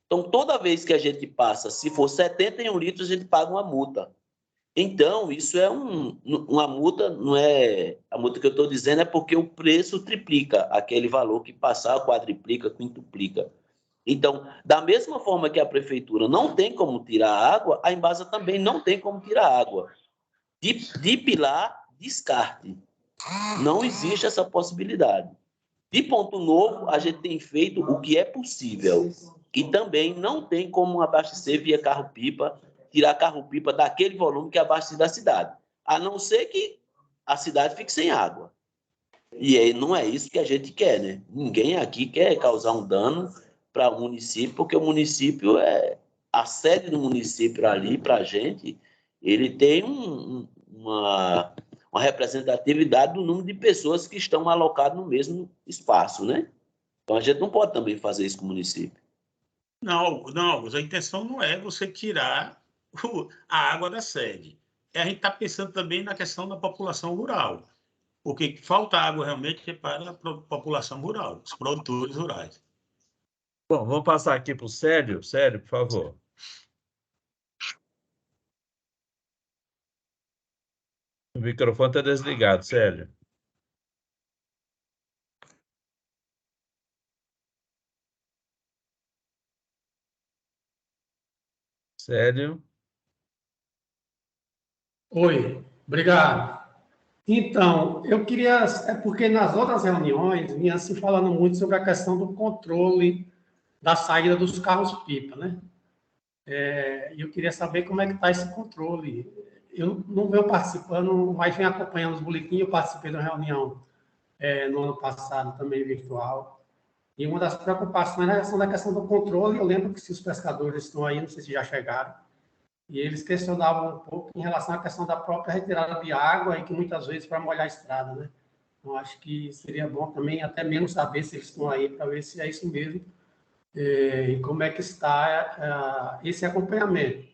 Então, toda vez que a gente passa, se for 71 litros, a gente paga uma multa. Então, isso é uma multa, não é... A multa que eu estou dizendo é porque o preço triplica aquele valor que passar, quadriplica, quintuplica. Então, da mesma forma que a prefeitura não tem como tirar água, a Embasa também não tem como tirar água. De Pilar, descarte. Não existe essa possibilidade. De Ponto Novo, a gente tem feito o que é possível. E também não tem como abastecer via carro-pipa, tirar carro-pipa daquele volume que abastece da cidade. A não ser que a cidade fique sem água. E aí não é isso que a gente quer, né? Ninguém aqui quer causar um dano para o município, porque o município a sede do município ali, para a gente, ele tem uma representatividade do número de pessoas que estão alocadas no mesmo espaço, né? Então a gente não pode também fazer isso com o município. Não, a intenção não é você tirar a água da sede. A gente está pensando também na questão da população rural, porque falta água realmente para a população rural, os produtores rurais. Bom, vamos passar aqui para o Célio. Célio, por favor. O microfone está desligado, Célio. Célio. Oi, obrigado. Então, eu queria... É porque nas outras reuniões vinha se falando muito sobre a questão do controle da saída dos carros-pipa, né? Eu queria saber como é que está esse controle. Eu não venho participando, mas venho acompanhando os boletins. Eu participei da reunião no ano passado, também virtual. E uma das preocupações era a questão do controle. Eu lembro que se os pescadores estão aí, não sei se já chegaram, e eles questionavam um pouco em relação à questão da própria retirada de água, e que muitas vezes para molhar a estrada, né? Então, acho que seria bom também, até mesmo saber se eles estão aí, para ver se é isso mesmo, e como é que está esse acompanhamento,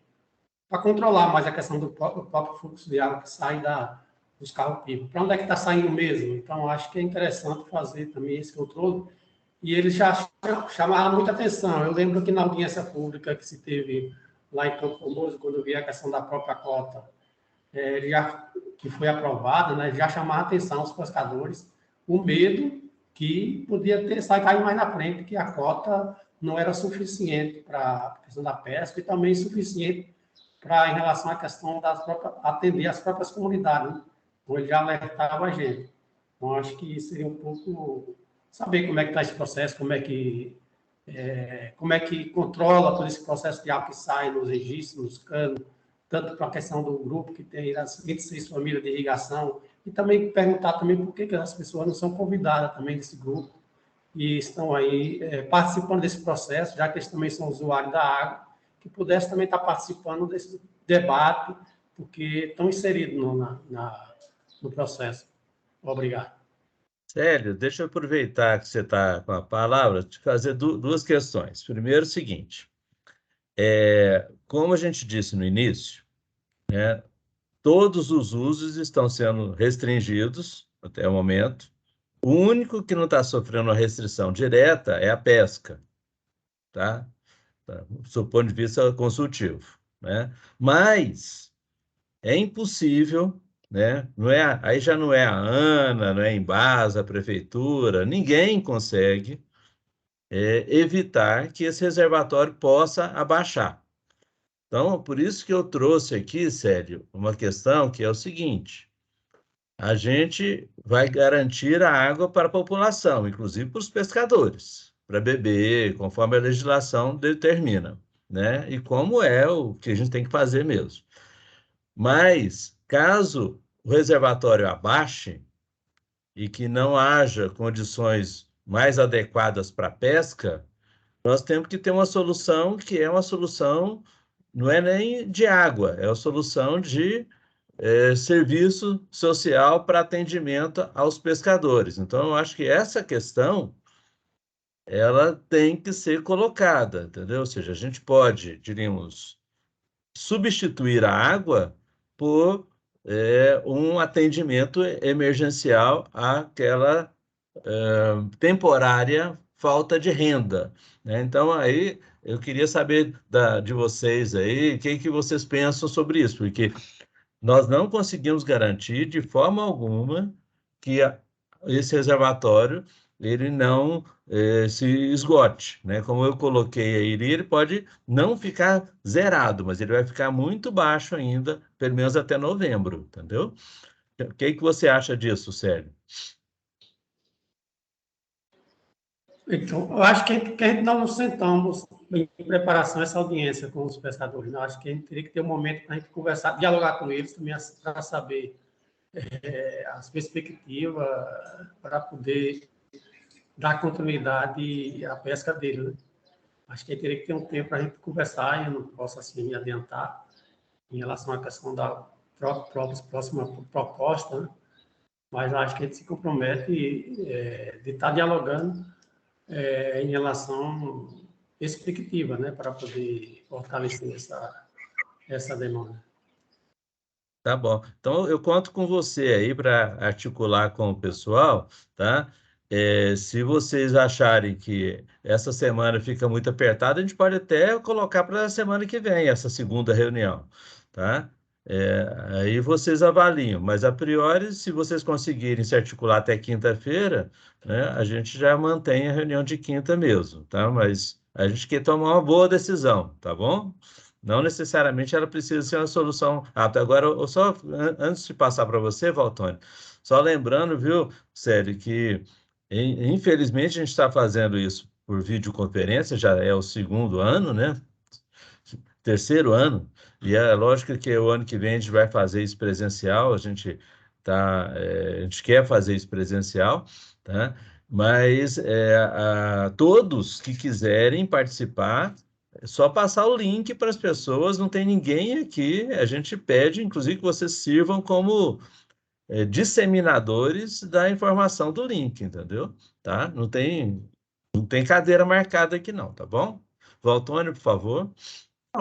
para controlar mais a questão do próprio fluxo de água que sai dos carros-pipa. Para onde é que está saindo mesmo? Então, acho que é interessante fazer também esse controle, e eles já chamaram muita atenção. Eu lembro que na audiência pública que se teve lá em Campo Formoso, quando eu vi a questão da própria cota, que foi aprovada, né, já chamava a atenção aos pescadores, o medo que podia sair mais na frente, que a cota não era suficiente para a questão da pesca e também suficiente em relação à questão atender as próprias comunidades, né? Então, ele já alertava a gente. Então, acho que seria um pouco saber como é que está esse processo, como é que controla todo esse processo de água que sai nos registros, nos canos, tanto para a questão do grupo que tem as 26 famílias de irrigação, e também perguntar também por que as pessoas não são convidadas também desse grupo e estão aí participando desse processo, já que eles também são usuários da água, que pudessem também estar participando desse debate, porque estão inseridos no processo. Obrigado. Célio, deixa eu aproveitar que você está com a palavra, te fazer duas questões. Primeiro, o seguinte, como a gente disse no início, né, todos os usos estão sendo restringidos até o momento. O único que não está sofrendo uma restrição direta é a pesca, tá? Do seu ponto de vista consultivo, né? Mas é impossível, né? Aí já não é a ANA, não é a Embasa, a prefeitura, ninguém consegue evitar que esse reservatório possa abaixar. Então, por isso que eu trouxe aqui, Célio, uma questão que é o seguinte: a gente vai garantir a água para a população, inclusive para os pescadores, para beber, conforme a legislação determina, né? E como é o que a gente tem que fazer mesmo. Mas, caso o reservatório abaixe e que não haja condições mais adequadas para a pesca, nós temos que ter uma solução que é uma solução, não é nem de água, é uma solução de serviço social para atendimento aos pescadores. Então, eu acho que essa questão ela tem que ser colocada, entendeu? Ou seja, a gente pode, diríamos, substituir a água por um atendimento emergencial àquela temporária falta de renda, né? Então, aí, eu queria saber de vocês aí, o que vocês pensam sobre isso, porque nós não conseguimos garantir de forma alguma que esse reservatório ele não se esgote, né? Como eu coloquei aí, ele pode não ficar zerado, mas ele vai ficar muito baixo ainda, pelo menos até novembro, entendeu? O que você acha disso, Sérgio? Então, eu acho que a gente não nos sentamos em preparação a essa audiência com os pescadores. Eu acho que a gente teria que ter um momento para a gente conversar, dialogar com eles também, para saber as perspectivas, para poder dar continuidade à pesca dele, né? Acho que a gente teria que ter um tempo para a gente conversar, e eu não posso assim me adiantar em relação à questão da próxima proposta, né? Mas acho que a gente se compromete de estar dialogando em relação perspectiva, né, para poder fortalecer essa demanda. Tá bom. Então, eu conto com você aí para articular com o pessoal, tá? Se vocês acharem que essa semana fica muito apertada, a gente pode até colocar para a semana que vem, essa segunda reunião, tá? Aí vocês avaliam, mas a priori, se vocês conseguirem se articular até quinta-feira, né, a gente já mantém a reunião de quinta mesmo, tá? Mas a gente quer tomar uma boa decisão, tá bom? Não necessariamente ela precisa ser uma solução rápida. Agora, antes de passar para você, Valtônio, só lembrando, viu, Célio, que infelizmente a gente está fazendo isso por videoconferência, já é o segundo ano, né? Terceiro ano, e é lógico que o ano que vem a gente vai fazer isso presencial, a gente quer fazer isso presencial, tá? Mas todos que quiserem participar, é só passar o link para as pessoas, não tem ninguém aqui, a gente pede, inclusive, que vocês sirvam como disseminadores da informação do link, entendeu? Tá? Não tem cadeira marcada aqui não, tá bom? Valtônio, por favor.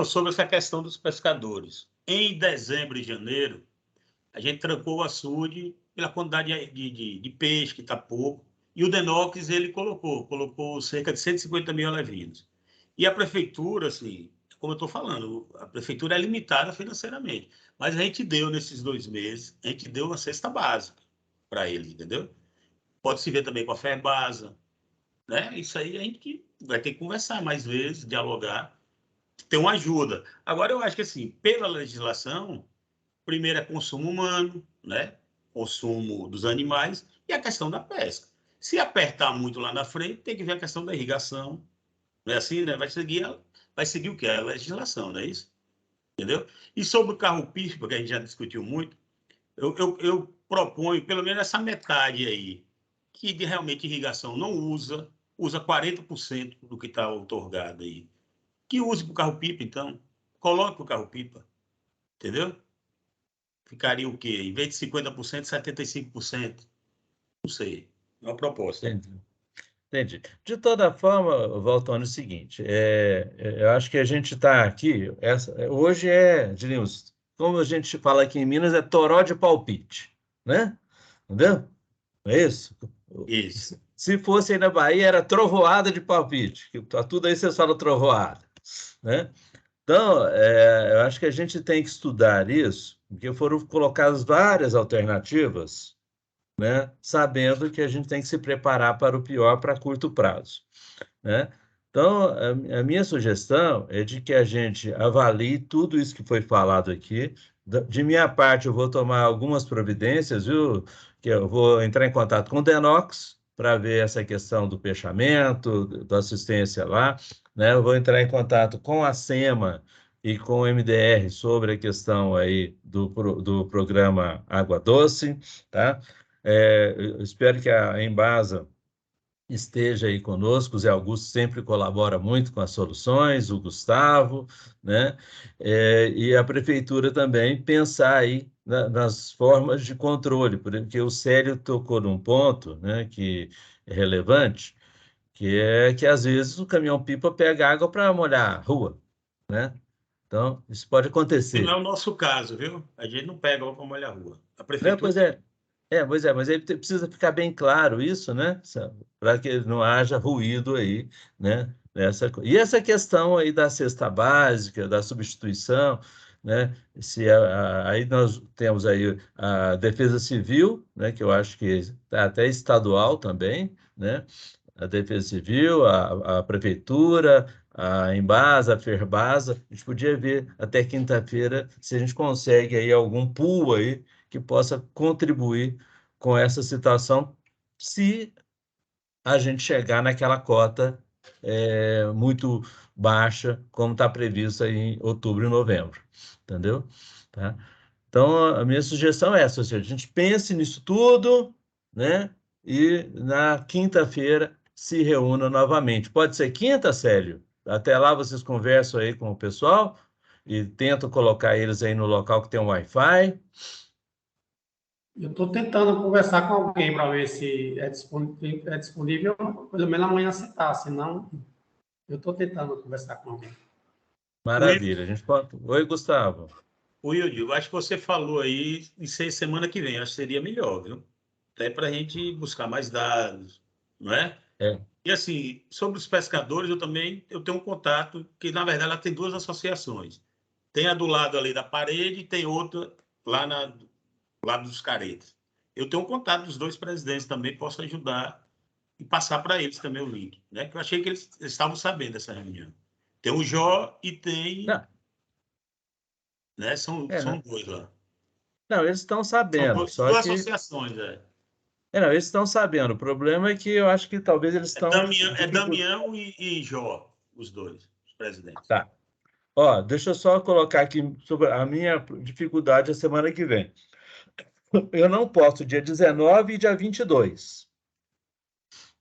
Sobre essa questão dos pescadores. Em dezembro e janeiro, a gente trancou o açude pela quantidade de peixe, que está pouco, e o Denox ele colocou cerca de 150 mil alevinos. E a prefeitura, assim, como eu estou falando, a prefeitura é limitada financeiramente, mas a gente deu, nesses 2 meses, a gente deu uma cesta básica para eles, entendeu? Pode se ver também com a Ferbasa, né? Isso aí a gente vai ter que conversar mais vezes, dialogar, ter uma ajuda. Agora, eu acho que, assim, pela legislação, primeiro é consumo humano, né? Consumo dos animais e a questão da pesca. Se apertar muito lá na frente, tem que ver a questão da irrigação. Não é assim, né? Vai seguir o quê? A legislação, não é isso? Entendeu? E sobre o carro-pipa, que a gente já discutiu muito, eu proponho pelo menos essa metade aí, que realmente irrigação não usa 40% do que está outorgado aí. Que use para o carro-pipa, então. Coloque o carro-pipa. Entendeu? Ficaria o quê? Em vez de 50%, 75%. Não sei. É uma proposta. Entendi. De toda forma, Valtônio, é o seguinte, eu acho que a gente está aqui, hoje diríamos, como a gente fala aqui em Minas, é toró de palpite, né? Entendeu? É isso? Isso. Se fosse aí na Bahia, era trovoada de palpite, que tudo aí vocês falam trovoada, né? Então, eu acho que a gente tem que estudar isso, porque foram colocadas várias alternativas, né, sabendo que a gente tem que se preparar para o pior para curto prazo, né? Então, a minha sugestão é de que a gente avalie tudo isso que foi falado aqui. De minha parte, eu vou tomar algumas providências, viu? Que eu vou entrar em contato com o Denox para ver essa questão do pechamento, da assistência lá, né? Eu vou entrar em contato com a SEMA, e com o MDR sobre a questão aí do programa Água Doce, tá? Eu espero que a Embasa esteja aí conosco. O Zé Augusto sempre colabora muito com as soluções, o Gustavo, né? E a prefeitura também pensar aí nas formas de controle, porque o Célio tocou num ponto, né, que é relevante, que é que às vezes o caminhão-pipa pega água para molhar a rua, né? Então, isso pode E não é acontecer. o nosso caso, viu? A gente não pega água para molhar a rua. A Né? prefeitura. Pois é, mas aí precisa ficar bem claro isso, né? Para que não haja ruído aí, né? E essa questão aí da cesta básica, da substituição, né? Aí nós temos aí a Defesa Civil, né? Que eu acho que está até estadual também, né? A Defesa Civil, a Prefeitura, a Embasa, a Ferbasa. A gente podia ver até quinta-feira se a gente consegue aí algum pool aí que possa contribuir com essa situação, se a gente chegar naquela cota muito baixa, como está previsto aí em outubro e novembro, entendeu? Tá? Então, a minha sugestão é essa, ou seja, a gente pense nisso tudo, né? E na quinta-feira se reúna novamente. Pode ser quinta, Célio? Até lá vocês conversam aí com o pessoal e tentam colocar eles aí no local que tem um Wi-Fi. Eu estou tentando conversar com alguém para ver se é disponível, pelo menos amanhã se está, senão eu estou tentando conversar com alguém. Maravilha, a gente pode... Oi, Gustavo. Wilde, eu acho que você falou aí em ser semana que vem, acho que seria melhor, viu? Até para a gente buscar mais dados, não é? E assim, sobre os pescadores, eu tenho um contato que, na verdade, ela tem duas associações. Tem a do lado ali da parede e tem outra lá do lado dos caretas. Eu tenho um contato dos dois presidentes também, posso ajudar e passar para eles também o link, né? Que eu achei que eles estavam sabendo dessa reunião. Tem o Jó e tem... Né? São dois lá. Não, eles estão sabendo, São duas associações, não, eles estão sabendo. O problema é que eu acho que talvez eles estão... Damião e Jó, os dois, os presidentes. Tá. Ó, deixa eu só colocar aqui sobre a minha dificuldade a semana que vem. Eu não posso dia 19 e dia 22.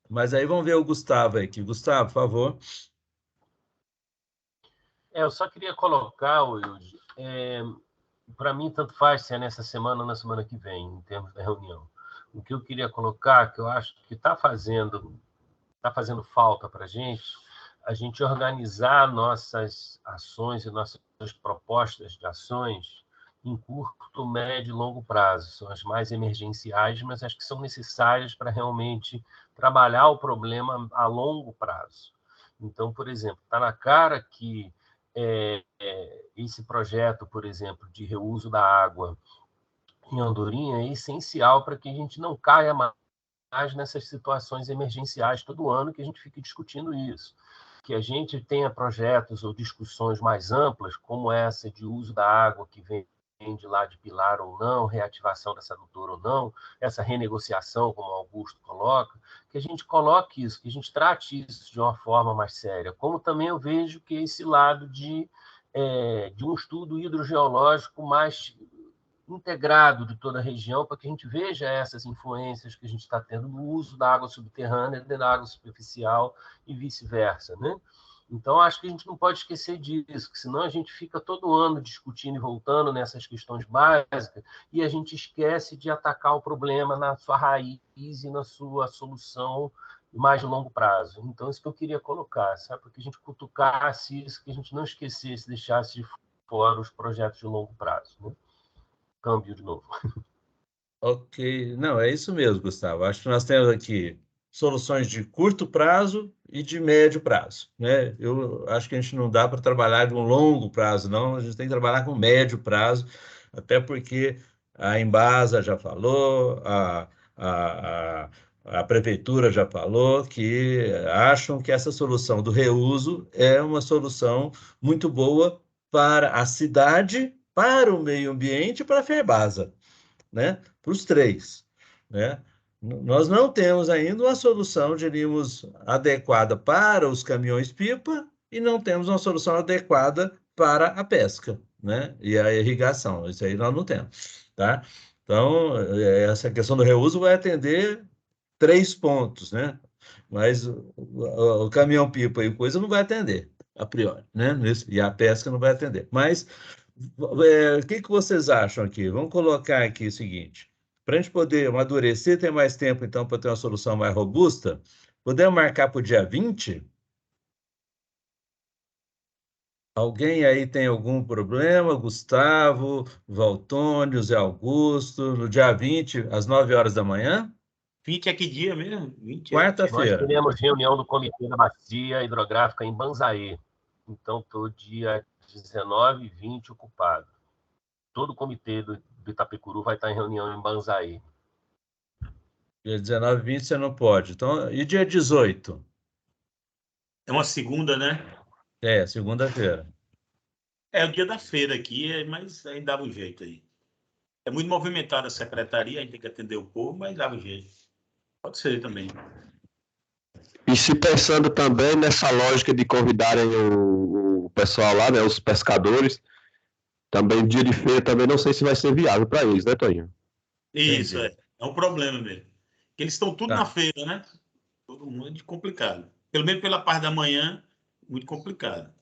Mas aí vamos ver o Gustavo aqui. Gustavo, por favor. Eu só queria colocar, Wilde, para mim, tanto faz se é nessa semana ou na semana que vem, em termos da reunião. O que eu queria colocar, que eu acho que está fazendo falta para a gente organizar nossas ações e nossas propostas de ações em curto, médio e longo prazo. São as mais emergenciais, mas acho que são necessárias para realmente trabalhar o problema a longo prazo. Então, por exemplo, está na cara que esse projeto, por exemplo, de reuso da água em Andorinha é essencial para que a gente não caia mais nessas situações emergenciais todo ano, que a gente fique discutindo isso. Que a gente tenha projetos ou discussões mais amplas, como essa de uso da água que vem de lá de Pilar ou não, reativação dessa adutora ou não, essa renegociação, como o Augusto coloca, que a gente coloque isso, que a gente trate isso de uma forma mais séria. Como também eu vejo que esse lado de um estudo hidrogeológico mais integrado de toda a região, para que a gente veja essas influências que a gente está tendo no uso da água subterrânea e da água superficial e vice-versa, né? Então, acho que a gente não pode esquecer disso, que senão a gente fica todo ano discutindo e voltando nessas questões básicas e a gente esquece de atacar o problema na sua raiz e na sua solução mais de longo prazo. Então, isso que eu queria colocar, sabe? Para que a gente cutucasse isso, que a gente não esquecesse, deixasse de fora os projetos de longo prazo, né? Câmbio de novo. Ok. Não, é isso mesmo, Gustavo. Acho que nós temos aqui soluções de curto prazo e de médio prazo, né? Eu acho que a gente não dá para trabalhar de um longo prazo, não. A gente tem que trabalhar com médio prazo, até porque a Embasa já falou, a prefeitura já falou que acham que essa solução do reuso é uma solução muito boa para a cidade, para o meio ambiente e para a Ferbasa, né? Para os três, né? Nós não temos ainda uma solução, diríamos, adequada para os caminhões-pipa e não temos uma solução adequada para a pesca, né? E a irrigação. Isso aí nós não temos, tá? Então, essa questão do reuso vai atender 3 pontos, né? Mas o caminhão-pipa e coisa não vai atender, a priori, né? E a pesca não vai atender. Mas o que vocês acham aqui? Vamos colocar aqui o seguinte: para a gente poder amadurecer, ter mais tempo, então, para ter uma solução mais robusta, podemos marcar para o dia 20? Alguém aí tem algum problema? Gustavo, Valtônio, Zé Augusto, no dia 20, às 9 horas da manhã? 20 é que dia mesmo? 20 Nós Quarta-feira. teremos reunião do Comitê da Bacia Hidrográfica em Banzaê. Então, estou dia 19 e 20 ocupado. Todo o comitê do Itapecuru vai estar em reunião em Banzaê. Dia 19 e 20 você não pode. Então, e dia 18? É uma segunda, né? É, segunda-feira. É o dia da feira aqui, mas aí dava um jeito aí. É muito movimentada a secretaria, a gente tem que atender o povo, mas dava um jeito. Pode ser também. E se pensando também nessa lógica de convidarem o pessoal lá, né, os pescadores, também dia de feira, também não sei se vai ser viável para eles, né, Toninho? Isso, é um problema mesmo. Porque eles estão tudo Tá. na feira, né? Todo mundo é complicado. Pelo menos pela parte da manhã, muito complicado.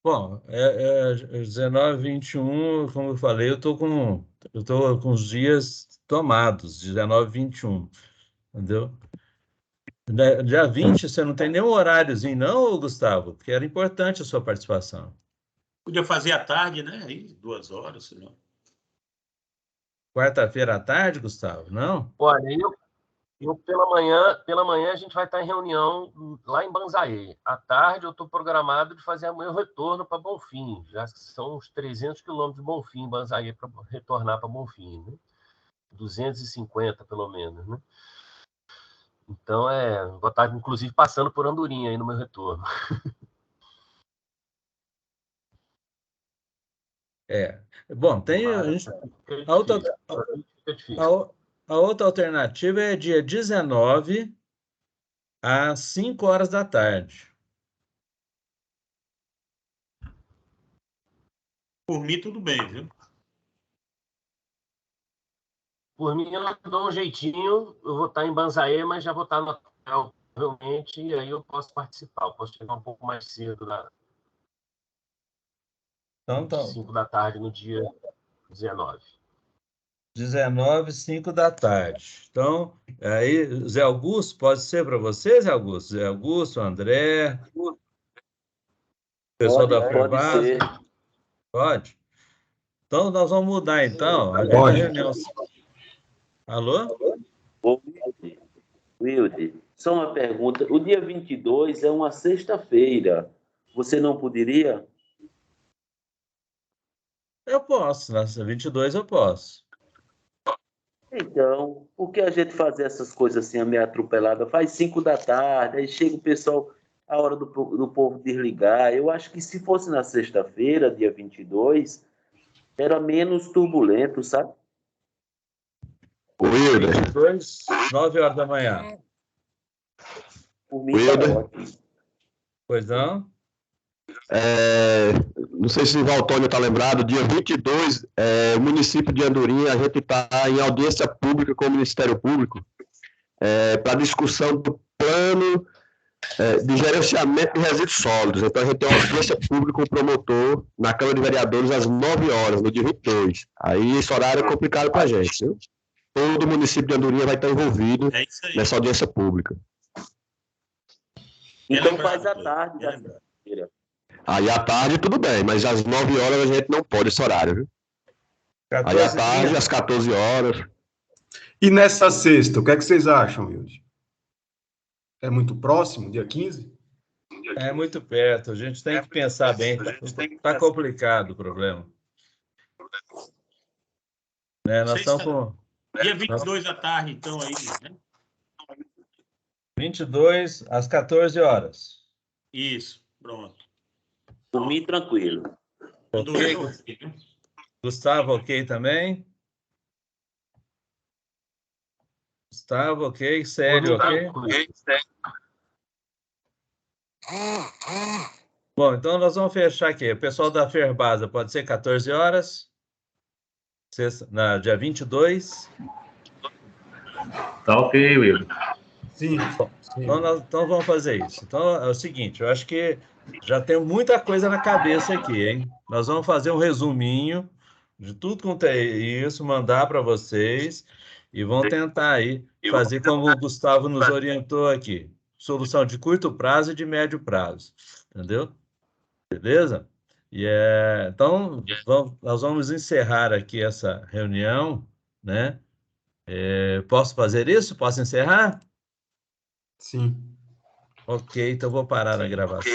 Bom, 19, 21, como eu falei, eu tô com os dias tomados, 19, 21, entendeu? Dia 20, você não tem nenhum horáriozinho, não, Gustavo? Porque era importante a sua participação. Podia fazer à tarde, né? Aí, 2 horas, senão. Quarta-feira à tarde, Gustavo? Não? Olha, eu pela manhã a gente vai estar em reunião lá em Banzaê. À tarde eu estou programado de fazer o meu retorno para Bonfim. Já são uns 300 quilômetros de Bonfim, Banzaê, para retornar para Bonfim, né? 250 pelo menos, né? Então, vou estar, inclusive, passando por Andorinha aí no meu retorno. Bom, tem a outra alternativa é dia 19 às 5 horas da tarde. Por mim, tudo bem, viu? Por mim, eu dou um jeitinho, eu vou estar em Banzaê, mas já vou estar no hotel, provavelmente, e aí eu posso participar. Eu posso chegar um pouco mais cedo, Então, 5 da tarde, no dia 19. 19, 5 da tarde. Então, aí, Zé Augusto, pode ser para você, Zé Augusto? Zé Augusto, André, pessoal da Pode Ferbasa? ser. Pode? Então, nós vamos mudar, então. Pode. Reunião. Alô? Wilde, só uma pergunta. O dia 22 é uma sexta-feira. Você não poderia? Eu posso, na 22 eu posso. Então, por que a gente fazer essas coisas assim, a meia atropelada? Faz 5 da tarde, aí chega o pessoal, a hora do povo desligar. Eu acho que se fosse na sexta-feira, dia 22, era menos turbulento, sabe? Wilder. 22, 9 horas da manhã. Por mim, tá ótimo. Pois não? Não sei se o Valtônio está lembrado, dia 22, o município de Andorinha, a gente está em audiência pública com o Ministério Público para discussão do plano de gerenciamento de resíduos sólidos. Então, a gente tem uma audiência pública com o promotor na Câmara de Vereadores às 9 horas, no dia 22. Aí, esse horário é complicado para a gente, viu? Todo o município de Andorinha vai estar envolvido nessa audiência pública. Então, faz à tarde da sexta-feira. Aí à tarde tudo bem, mas às 9 horas a gente não pode esse horário, viu? Aí à tarde, às 14 horas. E nessa sexta, o que é que vocês acham, Wilde? É muito próximo, dia 15? É muito perto, a gente tem que pensar bem. Está complicado o problema. Nós estamos com... Dia 22 da tarde, então, aí, né? 22 às 14 horas. Isso, pronto. Por mim, tranquilo. Ok. Gustavo, ok também? Gustavo, ok? Sério, ok? Bom, então nós vamos fechar aqui. O pessoal da Ferbasa, pode ser 14 horas? Dia 22? Tá ok, Will. Sim. Então vamos fazer isso. Então é o seguinte, eu acho que já tem muita coisa na cabeça aqui, hein? Nós vamos fazer um resuminho de tudo quanto é isso, mandar para vocês e vão tentar aí fazer como o Gustavo nos orientou aqui. Solução de curto prazo e de médio prazo. Entendeu? Beleza? Então, nós vamos encerrar aqui essa reunião, né? Posso fazer isso? Posso encerrar? Sim. Ok, então vou parar a gravação.